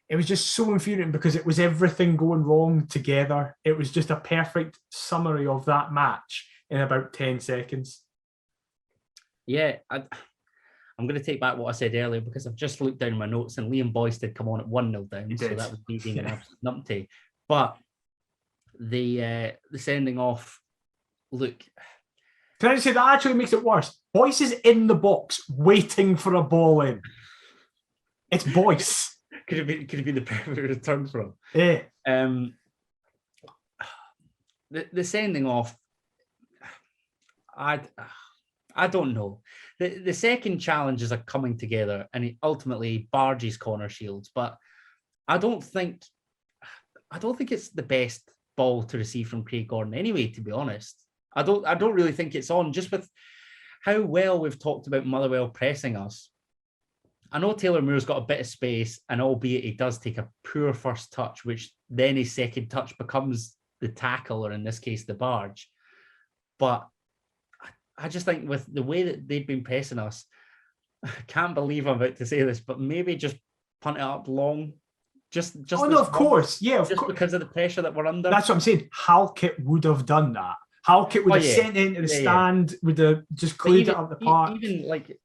so infuriating because it was everything going wrong together. It was just a perfect summary of that match in about 10 seconds. Yeah, I'm going to take back what I said earlier because I've just looked down my notes and Liam Boyce did come on at 1-0 down. So that was me being an absolute numpty. But the sending off, look. Can I just say that actually makes it worse? Boyce is in the box waiting for a ball in. It's Boyce. Could it be the perfect return for him? Yeah. The sending off, I don't know. The second challenges are coming together and it ultimately barges corner shields, but I don't think it's the best ball to receive from Craig Gordon anyway, to be honest. I don't really think it's on, just with how well we've talked about Motherwell pressing us. I know Taylor Moore's got a bit of space, and albeit he does take a poor first touch, which then his second touch becomes the tackle, or in this case, the barge. But I just think with the way that they've been pressing us, I can't believe I'm about to say this, but maybe just punt it up long. Just oh, no, of course. Yeah, of course. Because of the pressure that we're under. That's what I'm saying. Halkett would have done that. Halkett would have sent it into the stand, would have just cleared it up the park. Even like,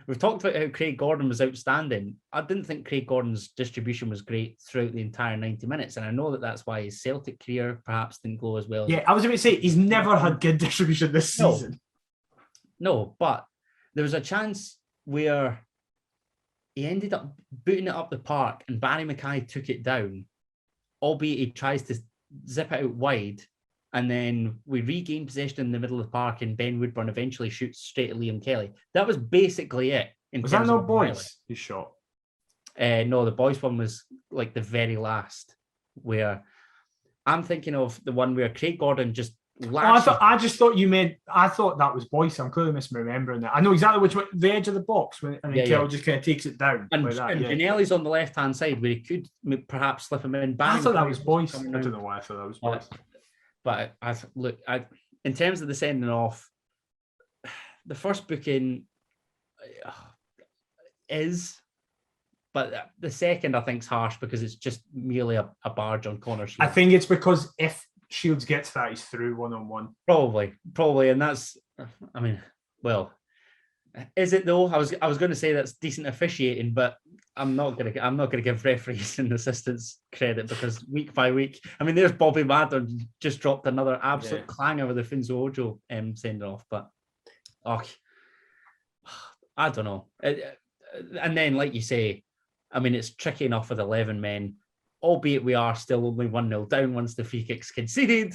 we've talked about how Craig Gordon was outstanding. I didn't think Craig Gordon's distribution was great throughout the entire 90 minutes. And I know that that's why his Celtic career perhaps didn't go as well. Yeah, I was going to say, he's never had good distribution this season. No, but there was a chance where he ended up booting it up the park and Barry Mackay took it down, albeit he tries to zip it out wide. And then we regain possession in the middle of the park and Ben Woodburn eventually shoots straight at Liam Kelly. That was basically it. Was that no Boyce who shot? No, the Boyce one was like the very last, where I'm thinking of the one where Craig Gordon just lashes. I thought that was Boyce. I'm clearly misremembering that. I know exactly which way, the edge of the box, and then Kelly just kind of takes it down. And Ginnelly's on the left-hand side where he could perhaps slip him in. I thought that was Boyce. I don't know why I thought that was Boyce. But in terms of the sending off, the first booking is, but the second I think is harsh because it's just merely a barge on corner shield. I think it's because if Shields gets that, he's through 1-on-1. Probably, and that's, Is it though? I was going to say that's decent officiating, but I'm not gonna give referees and assistants credit because week by week, I mean, there's Bobby Madden just dropped another absolute clanger with the Finzo Ojo sending off, but I don't know. And then, like you say, I mean, it's tricky enough with 11 men, albeit we are still only 1-0 down once the free kick's conceded.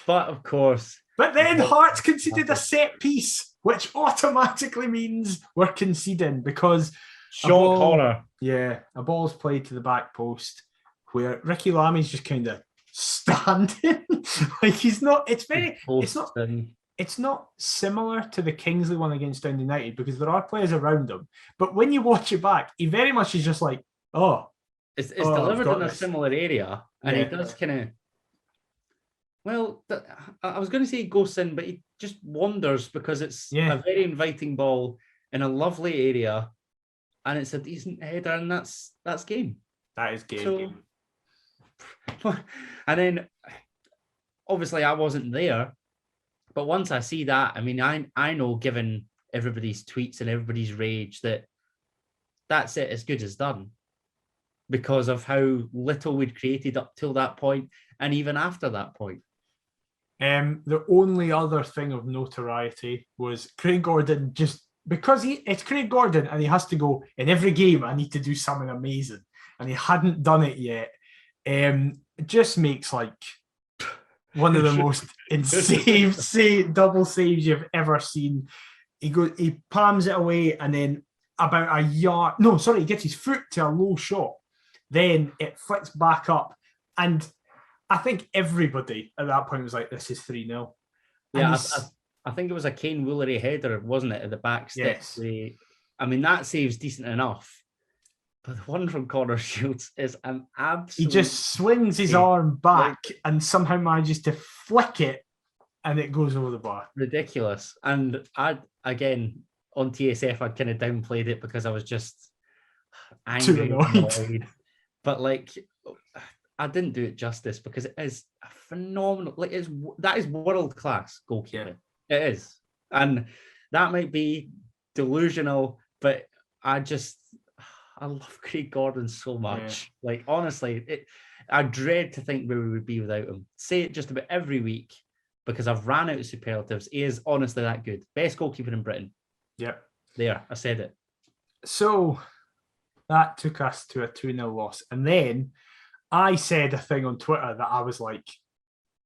But of course, but then Hearts conceded a set piece, which automatically means we're conceding because. Short corner. Yeah, a ball's played to the back post where Ricky Lammy's just kind of standing. Like he's not, it's not similar to the Kingsley one against Dundee United because there are players around him. But when you watch it back, he very much is just like, it's delivered in a similar area. And he does kind of, well, I was going to say he goes in, but he just wanders because it's a very inviting ball in a lovely area. And it's a decent header, and that's game. That is game. And then, obviously, I wasn't there. But once I see that, I mean, I know, given everybody's tweets and everybody's rage, that's it, as good as done. Because of how little we'd created up till that point, and even after that point. The only other thing of notoriety was Craig Gordon just... Because it's Craig Gordon and he has to go in every game, I need to do something amazing. And he hadn't done it yet. It just makes like one of the most insane double saves you've ever seen. He palms it away and then about a yard. No, sorry, he gets his foot to a low shot. Then it flicks back up. And I think everybody at that point was like, this is 3-0. Yeah, I think it was a Kane Woolery header, wasn't it, at the back steps? Yes. I mean, that save's decent enough. But the one from Connor Shields is an absolute... He just swings his arm back and somehow manages to flick it and it goes over the bar. Ridiculous. And again, on TSF, I kind of downplayed it because I was just angry and annoyed. But I didn't do it justice because it is a phenomenal... that is world-class goalkeeping. Yeah. It is. And that might be delusional, but I love Craig Gordon so much. Yeah. Honestly, I dread to think where we would be without him. Say it just about every week because I've ran out of superlatives. He is honestly that good. Best goalkeeper in Britain. Yep. There, I said it. So that took us to a 2-0 loss. And then I said a thing on Twitter that I was like,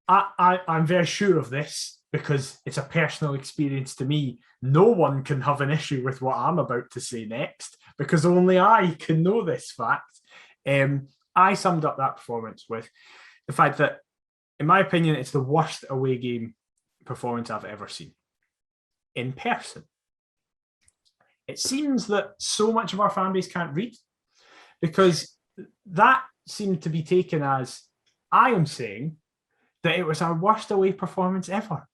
I'm very sure of this, because it's a personal experience to me. No one can have an issue with what I'm about to say next, because only I can know this fact. I summed up that performance with the fact that, in my opinion, it's the worst away game performance I've ever seen in person. It seems that so much of our fan base can't read, because that seemed to be taken as I am saying that it was our worst away performance ever.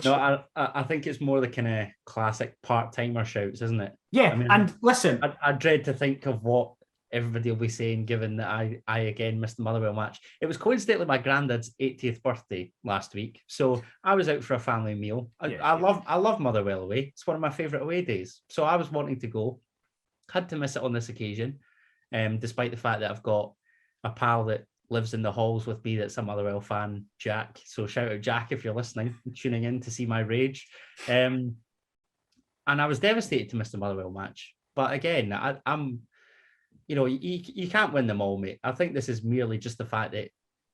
No, I think it's more the kind of classic part-timer shouts, isn't it? Yeah, I mean, and listen... I dread to think of what everybody will be saying, given that I again missed the Motherwell match. It was coincidentally my granddad's 80th birthday last week, so I was out for a family meal. I love Motherwell away. It's one of my favourite away days. So I was wanting to go. Had to miss it on this occasion, despite the fact that I've got a pal that lives in the halls with me that's a Motherwell fan, Jack. So shout out Jack if you're listening and tuning in to see my rage. And I was devastated to miss the Motherwell match. But again, I'm you can't win them all, mate. I think this is merely just the fact that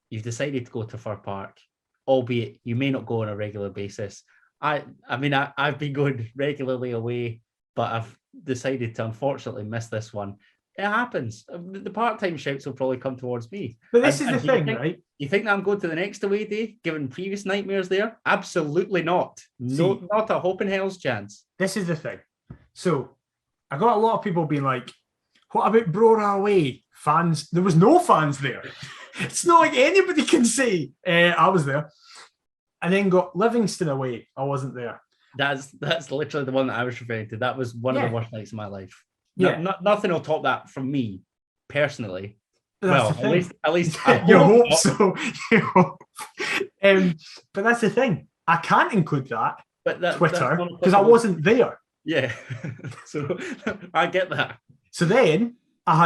you've decided to go to Fir Park, albeit you may not go on a regular basis. I've been going regularly away, but I've decided to unfortunately miss this one. It happens. The part-time shouts will probably come towards me. But this is the thing, right? You think that I'm going to the next away day, given previous nightmares there? Absolutely not. No, not a hope in hell's chance. This is the thing. So, I got a lot of people being like, what about Brora away? Fans? There was no fans there. It's not like anybody can say, I was there. And then got Livingston away. I wasn't there. That's literally the one that I was referring to. That was one of the worst nights of my life. Yeah, nothing will top that from me personally. That's at least you hope so. But that's the thing. I can't include that. Twitter, because I wasn't there. Yeah. So I get that. So then I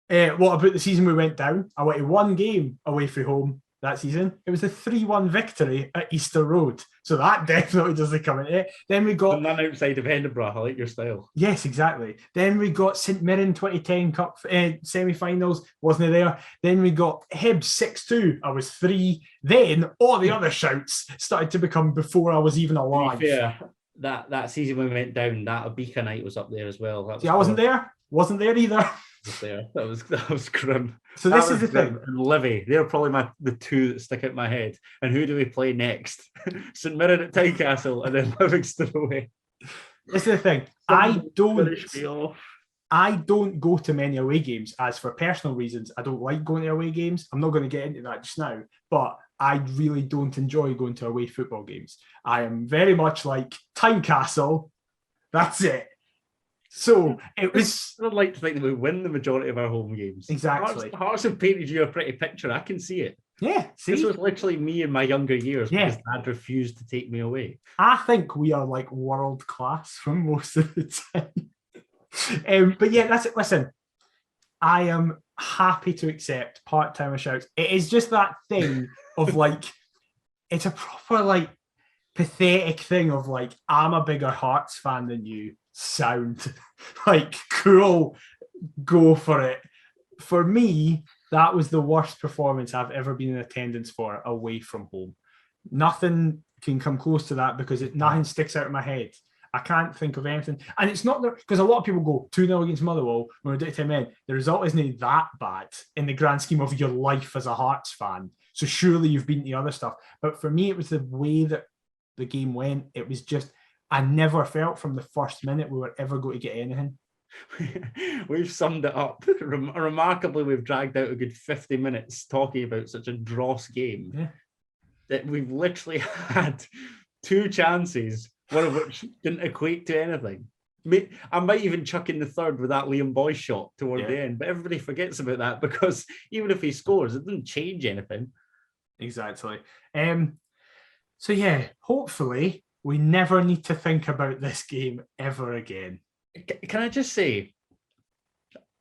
had, what about the season we went down? I went to one game away from home that season. It was a 3-1 victory at Easter Road. So that definitely doesn't come into it. Then we got... none outside of Edinburgh. I like your style. Yes, exactly. Then we got St Mirren 2010 Cup semi-finals. Wasn't there? Then we got Hibs 6-2. I was 3. Then all the other shouts started to become before I was even alive. To be fair, that season we went down, that Abika night was up there as well. See, I wasn't there. Wasn't there either. There. That was grim. So this is the thing. And Livy, they're probably the two that stick out my head. And who do we play next? St Mirren at Tynecastle and then Livingston away. This is the thing. I don't go to many away games, as for personal reasons. I don't like going to away games. I'm not going to get into that just now, but I really don't enjoy going to away football games. I am very much like Tynecastle. That's it. So it was... I'd like to think that we win the majority of our home games. Exactly. Hearts have painted you a pretty picture. I can see it. Yeah, see? This was literally me in my younger years because Dad refused to take me away. I think we are like world class for most of the time. But yeah, that's it. Listen, I am happy to accept part-timer shouts. It is just that thing of like, it's a proper like pathetic thing of like, I'm a bigger Hearts fan than you. Sound like cool, go for it. For me, that was the worst performance I've ever been in attendance for away from home. Nothing can come close to that because nothing sticks out of my head. I can't think of anything. And it's not because a lot of people go 2-0 against Motherwell when we're down to 10 men. The result isn't that bad in the grand scheme of your life as a Hearts fan. So surely you've beaten the other stuff. But for me, it was the way that the game went. It was just, I never felt from the first minute we were ever going to get anything. We've summed it up. Remarkably, we've dragged out a good 50 minutes talking about such a dross game that we've literally had 2 chances, one of which didn't equate to anything. I might even chuck in the third with that Liam Boyce shot toward the end, but everybody forgets about that because even if he scores, it doesn't change anything. Exactly. So yeah, hopefully we never need to think about this game ever again. Can I just say,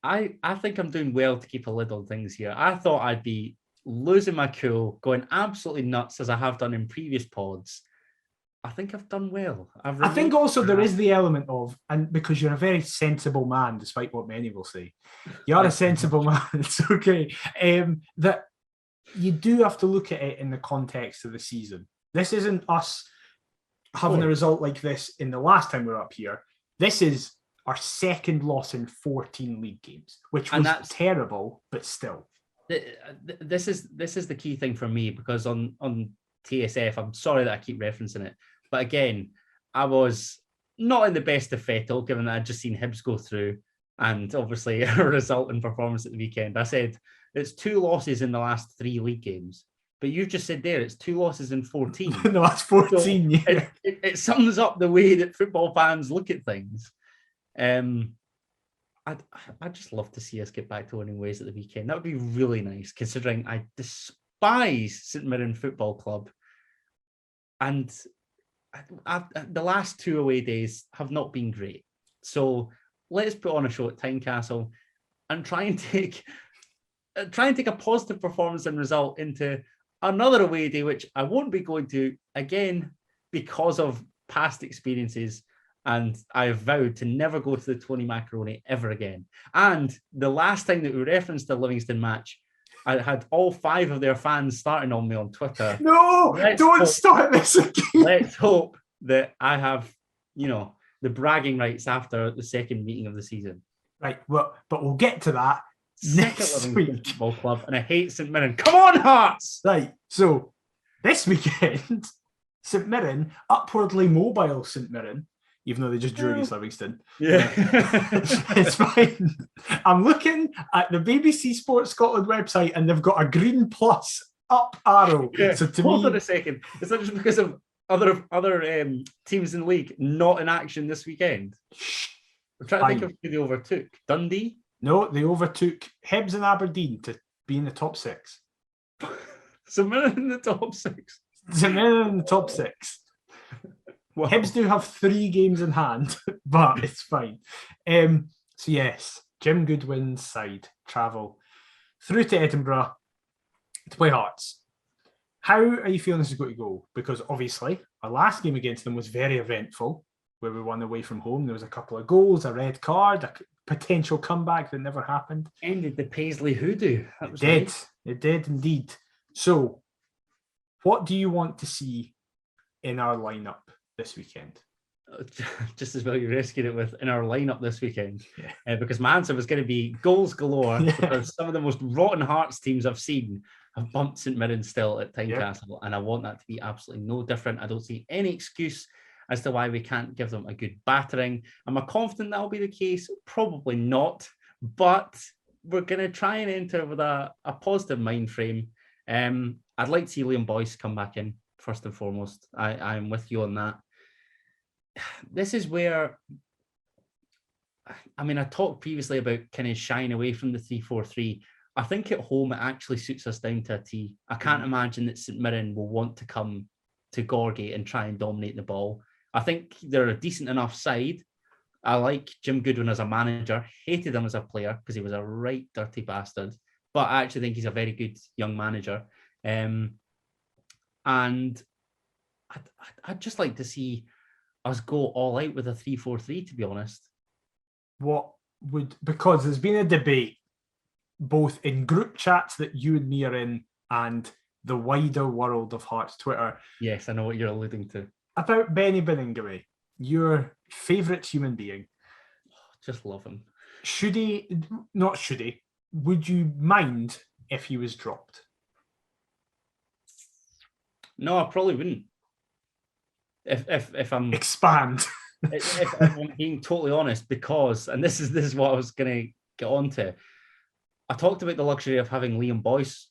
I think I'm doing well to keep a lid on things here. I thought I'd be losing my cool, going absolutely nuts as I have done in previous pods. I think I've done well. I think also there is the element of, and because you're a very sensible man, despite what many will say, you are a sensible man, it's okay, that you do have to look at it in the context of the season. This isn't us having a result like this in the last time we were up here. This is our second loss in 14 league games, which was terrible, but still. This is the key thing for me, because on TSF, I'm sorry that I keep referencing it, but again, I was not in the best of fettle, given that I'd just seen Hibs go through, and obviously a resulting performance at the weekend. I said, it's 2 losses in the last 3 league games. But you've just said there, it's 2 losses in 14. No, that's 14, so it sums up the way that football fans look at things. I'd just love to see us get back to winning ways at the weekend. That would be really nice, considering I despise St Mirren Football Club. And the last 2 away days have not been great. So let's put on a show at Tynecastle and try and take a positive performance and result into another away day, which I won't be going to again because of past experiences. And I have vowed to never go to the Tony Macaroni ever again. And the last time that we referenced the Livingston match, I had all 5 of their fans starting on me on Twitter. No, don't start this again. Let's hope that I have, the bragging rights after the second meeting of the season. Right, well, but we'll get to that next week. Football Club, and I hate St Mirren. Come on, Hearts! Right, so this weekend, St Mirren, upwardly mobile St Mirren, even though they just drew against Livingston. Yeah. It's fine. I'm looking at the BBC Sports Scotland website and they've got a green plus up arrow. Yeah. So to Hold on a second. It's not just because of other teams in the league not in action this weekend. I'm trying to think of who they overtook. Dundee? No, they overtook Hibs and Aberdeen to be in the top 6. St Mirren in the top 6. St Mirren in the top 6. Well, Hibs do have 3 games in hand, but it's fine. So yes, Jim Goodwin's side travel through to Edinburgh to play Hearts. How are you feeling this is going to go? Because obviously our last game against them was very eventful, where we won away from home. There was a couple of goals, a red card, a potential comeback that never happened. Ended the Paisley hoodoo. It did. It did indeed. So, what do you want to see in our lineup this weekend? Just as well you're risking it with in our lineup this weekend. Yeah. Because my answer was going to be goals galore, because some of the most rotten Hearts teams I've seen have bumped St Mirren still at Tynecastle, and I want that to be absolutely no different. I don't see any excuse as to why we can't give them a good battering. Am I confident that'll be the case? Probably not, but we're going to try and enter with a positive mind frame. I'd like to see Liam Boyce come back in, first and foremost. I'm with you on that. This is where, I mean, I talked previously about kind of shying away from the 3-4-3. I think at home it actually suits us down to a T. I can't imagine that St Mirren will want to come to Gorgie and try and dominate the ball. I think they're a decent enough side. I like Jim Goodwin as a manager. Hated him as a player because he was a right dirty bastard. But I actually think he's a very good young manager. And I'd just like to see us go all out with a 3-4-3, to be honest. Because there's been a debate both in group chats that you and me are in and the wider world of Hearts Twitter. Yes, I know what you're alluding to. About Benny Beningame, your favourite human being. Just love him. Would you mind if he was dropped? No, I probably wouldn't. If I'm expand. if I'm being totally honest, because, and this is what I was going to get on to. I talked about the luxury of having Liam Boyce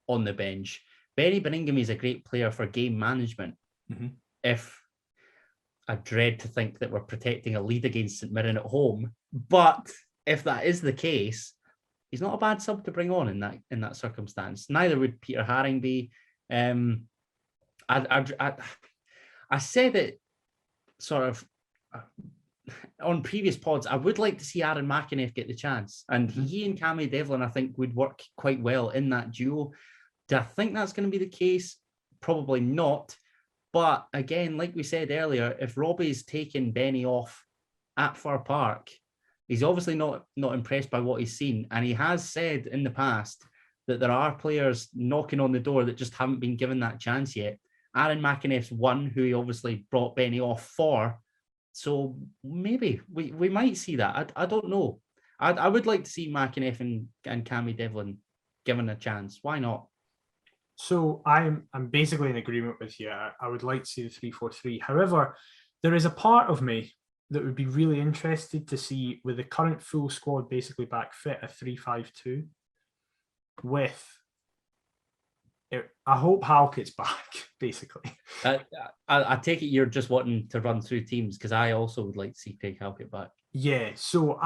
on the bench. Benny Beningame is a great player for game management. Mm-hmm. If I dread to think that we're protecting a lead against St Mirren at home, but if that is the case, he's not a bad sub to bring on in that circumstance. Neither would Peter Haring be. I said it sort of on previous pods. I would like to see Aaron McEneff get the chance, and he and Cammy Devlin, I think, would work quite well in that duo. Do I think that's going to be the case? Probably not. But again, like we said earlier, if Robbie's taken Benny off at Fir Park, he's obviously not impressed by what he's seen, and he has said in the past that there are players knocking on the door that just haven't been given that chance yet. Aaron McEneff's one, who he obviously brought Benny off for. So maybe we might see that. I don't know. I would like to see McEneff and Cammy Devlin given a chance. Why not? So I'm basically in agreement with you. I would like to see the 3-4-3. However, there is a part of me that would be really interested to see, with the current full squad basically back fit, a 3-5-2 with. I hope Halkett's back, basically. I take it you're just wanting to run through teams, because I also would like to see Craig Halkett back. Yeah, so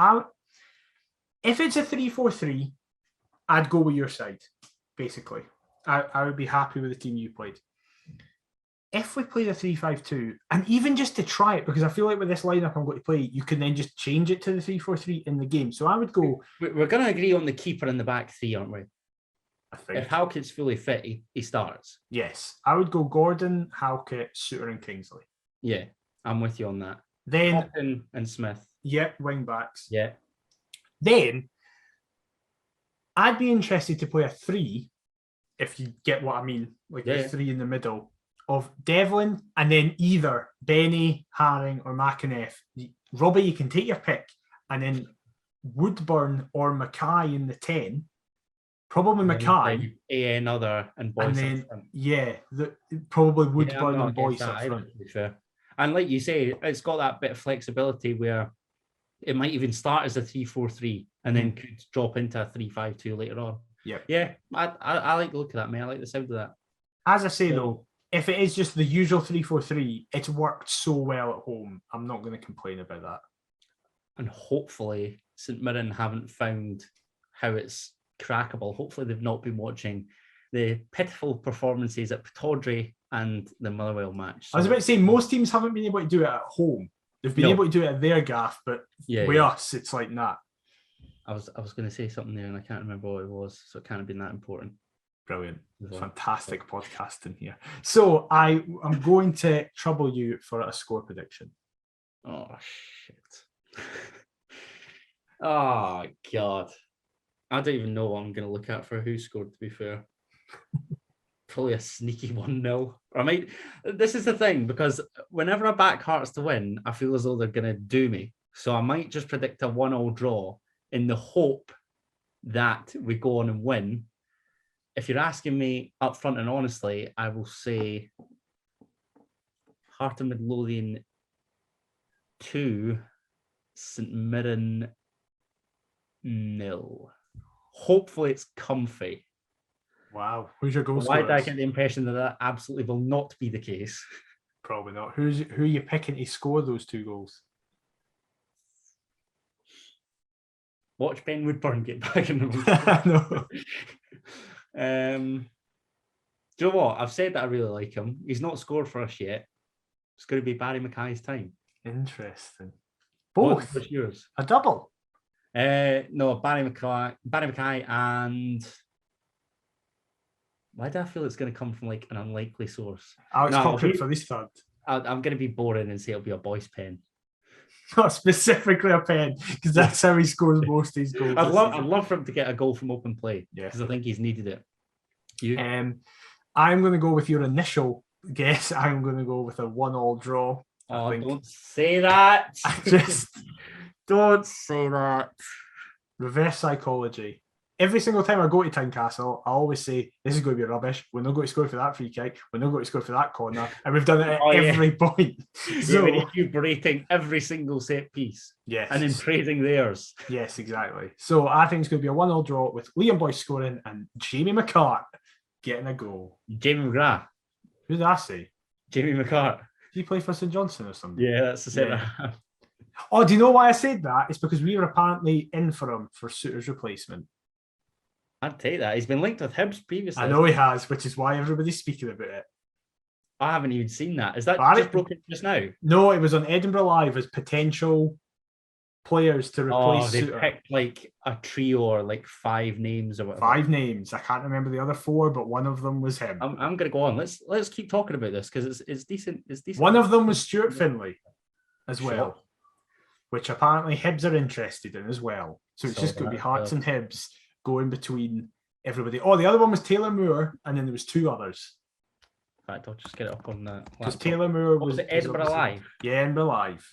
if it's a 3-4-3, I'd go with your side, basically. I would be happy with the team you played. If we played a 3-5-2, and even just to try it, because I feel like with this lineup I'm going to play, you can then just change it to the 3-4-3 in the game. So I would go. We're going to agree on the keeper in the back three, aren't we? I think. If Halkett's fully fit, he starts. Yes, I would go Gordon, Halkett, Suter, and Kingsley. Yeah, I'm with you on that. Then Hopton and Smith. Yeah, wing backs. Yeah. Then I'd be interested to play a 3, if you get what I mean, like a 3 in the middle of Devlin, and then either Benny, Haring, or McEneff. Robbie, you can take your pick, and then Woodburn or Mackay in the 10. Probably Mackay. Another and Boyce. And then, probably Woodburn and Boyce up front. To be fair. And like you say, it's got that bit of flexibility where it might even start as a 3-4-3 and then could drop into a 3-5-2 later on. Yeah, I like the look of that, man. I like the sound of that. As I say, though, if it is just the usual 3-4-3, it's worked so well at home. I'm not going to complain about that. And hopefully St Mirren haven't found how it's crackable. Hopefully they've not been watching the pitiful performances at Pittodrie and the Motherwell match. I was about to say, most teams haven't been able to do it at home. They've been able to do it at their gaff, but with us, it's like that. I was going to say something there, and I can't remember what it was, so it can't have been that important. Brilliant. Fantastic podcasting here. So I'm going to trouble you for a score prediction. Oh, shit. Oh, God. I don't even know what I'm going to look at for who scored, to be fair. Probably a sneaky 1-0. This is the thing, because whenever I back Hearts to win, I feel as though they're going to do me. So I might just predict a 1-0 draw in the hope that we go on and win. If you're asking me up front and honestly, I will say Heart of Midlothian 2, St Mirren 0. Hopefully it's comfy. Wow. Who's your goal Why scorers? did I get the impression that absolutely will not be the case? Probably not. Who are you picking to score those 2 goals? Watch Ben Woodburn get back in the No. Do you know what? I've said that I really like him. He's not scored for us yet. It's going to be Barry Mackay's time. Interesting. Both? What's yours? A double? No, Barry Mackay and... Why do I feel it's going to come from like an unlikely source? Alex Cochrane for this third. I'm going to be boring and say it'll be a boy's pen. Not specifically a pen, because that's how he scores most of his goals. I'd love for him to get a goal from open play, because I think he's needed it. You? I'm going to go with your initial guess. I'm going to go with a 1-1 draw. Oh, don't say that. Don't say that. Reverse psychology. Every single time I go to Tynecastle, I always say, this is going to be rubbish. We're not going to score for that free kick. We're not going to score for that corner. And we've done it at every point. So we keep rating every single set piece. Yes. And then praising theirs. Yes, exactly. So I think it's going to be a 1-0 draw with Liam Boyce scoring and Jamie McCart getting a goal. Jamie McGrath. Who did I say? Jamie McCart. Did he play for St Johnstone or something? Yeah, that's the centre half. Oh, do you know why I said that? It's because we were apparently in for him for Suter's replacement. I'd take that. He's been linked with Hibs previously. I know he has, which is why everybody's speaking about it. I haven't even seen that. Is that just broken just now? No, it was on Edinburgh Live as potential players to replace they Suter. picked like a trio or like 5 names or whatever. 5 names. I can't remember the other 4, but one of them was him. I'm going to go on. Let's keep talking about this because it's decent. It's decent. One of them was Stuart Finlay as well, which apparently Hibs are interested in as well. So it's just going to be Hearts and Hibs going between everybody. Oh, the other one was Taylor Moore, and then there was 2 others. In fact, I'll just get it up on that. Because Taylor Moore was it Edinburgh Live? Yeah, Edinburgh Live.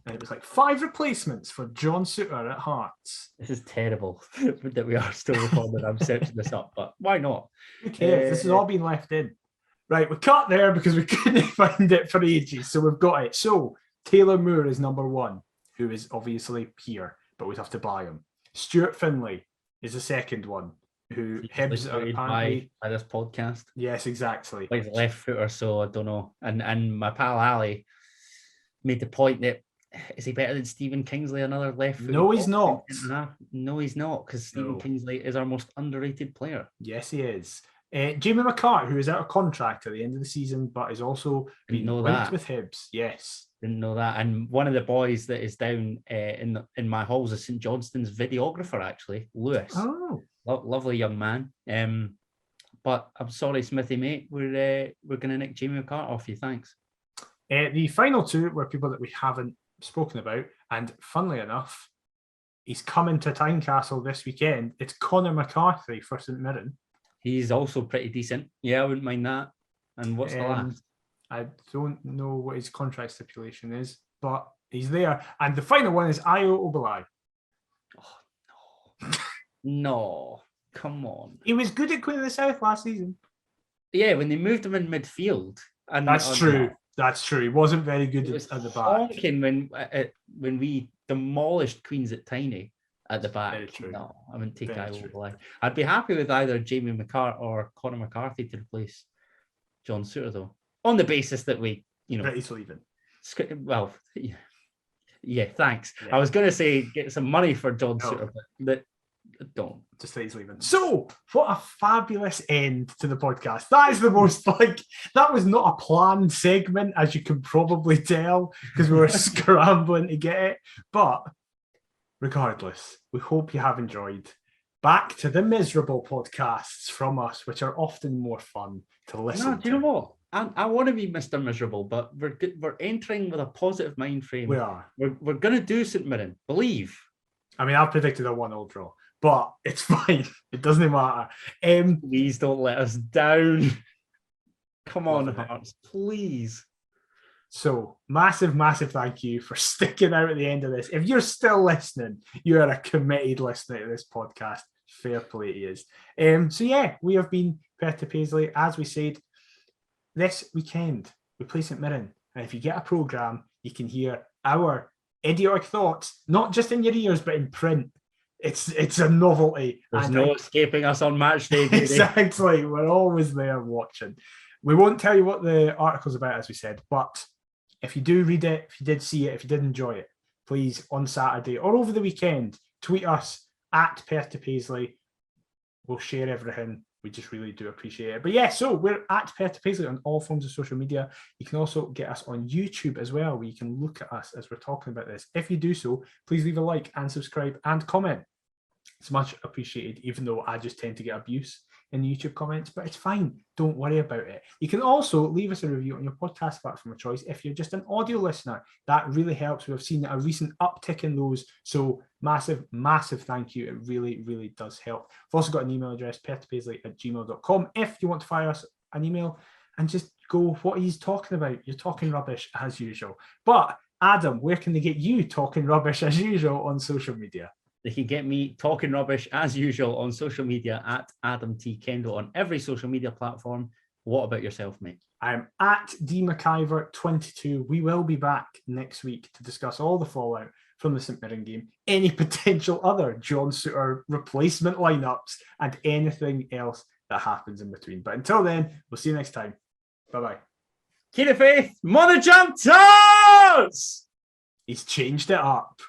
And it was like 5 replacements for John Suter at Hearts. This is terrible that we are still recording. I'm searching this up, but why not? Who cares? This has all been left in. Right, we cut there because we couldn't find it for ages, so we've got it. So, Taylor Moore is number 1, who is obviously here, but we'd have to buy him. Stuart Finlay is the second one, who Hibs are apparently... by this podcast. Yes, exactly. He's a left footer, so I don't know. And my pal Ali made the point that, is he better than Stephen Kingsley, another left footer? No, he's not. No, he's not, because Stephen Kingsley is our most underrated player. Yes, he is. Jamie McCart, who is out of contract at the end of the season, but is also been linked with Hibs. Yes. Didn't know that. And one of the boys that is down in my halls is St Johnstone's videographer, actually, Lewis. Oh. Lovely young man. But I'm sorry, Smithy, mate. We're going to nick Jamie McCart off you. Thanks. The final 2 were people that we haven't spoken about. And funnily enough, he's coming to Tynecastle this weekend. It's Connor McCarthy for St Mirren. He's also pretty decent. Yeah, I wouldn't mind that. And what's the last? I don't know what his contract stipulation is, but he's there. And the final one is Ayo Obilai. Oh, no. No, come on. He was good at Queen of the South last season. Yeah, when they moved him in midfield. And That's true. That's true. He wasn't very good at the back. When we demolished Queens at Tiny at the back. Very true. No, I wouldn't take Ayo Obilai. I'd be happy with either Jamie McCart or Connor McCarthy to replace John Suter, though. On the basis that we, Pretty's leaving. Well, yeah, thanks. Yeah. I was going to say get some money for John Suter, but Don't. Just that he's leaving. So, what a fabulous end to the podcast. That is the most, that was not a planned segment, as you can probably tell, because we were scrambling to get it. But regardless, we hope you have enjoyed. Back to the miserable podcasts from us, which are often more fun to listen to. Do you know what? I want to be Mr. Miserable, but we're entering with a positive mind frame. We are. We're going to do St Mirren. Believe. I mean, I've predicted a 1-0 draw, but it's fine. It doesn't matter. Please don't let us down. Come on, Hearts, please. So, massive thank you for sticking out at the end of this. If you're still listening, you are a committed listener to this podcast. Fair play to you. So, yeah, we have been Perth to Paisley. As we said, this weekend, we play St Mirren. And if you get a programme, you can hear our idiotic thoughts, not just in your ears, but in print. It's a novelty. There's no escaping us on match day. Exactly. We're always there watching. We won't tell you what the article's about, as we said, but if you do read it, if you did see it, if you did enjoy it, please, on Saturday or over the weekend, tweet us at Perth to Paisley. We'll share everything. We just really do appreciate it. But yeah, so we're at Perth to Paisley on all forms of social media. You can also get us on YouTube as well, where you can look at us as we're talking about this. If you do so, please leave a like and subscribe and comment. It's much appreciated, even though I just tend to get abuse in the YouTube comments, but it's fine. Don't worry about it. You can also leave us a review on your podcast platform of choice if you're just an audio listener. That really helps. We've seen a recent uptick in those. So massive thank you. It really does help. I've also got an email address, perthpaisley@gmail.com. If you want to fire us an email and just go, what he's talking about, you're talking rubbish as usual. But Adam, where can they get you talking rubbish as usual on social media? They can get me talking rubbish as usual on social media at Adam T. Kendall on every social media platform. What about yourself, mate? I'm at DMcIver22. We will be back next week to discuss all the fallout from the St Mirren game, any potential other John Souttar replacement lineups, and anything else that happens in between. But until then, we'll see you next time. Bye-bye. Keep the faith, Mother Jump Toss! He's changed it up.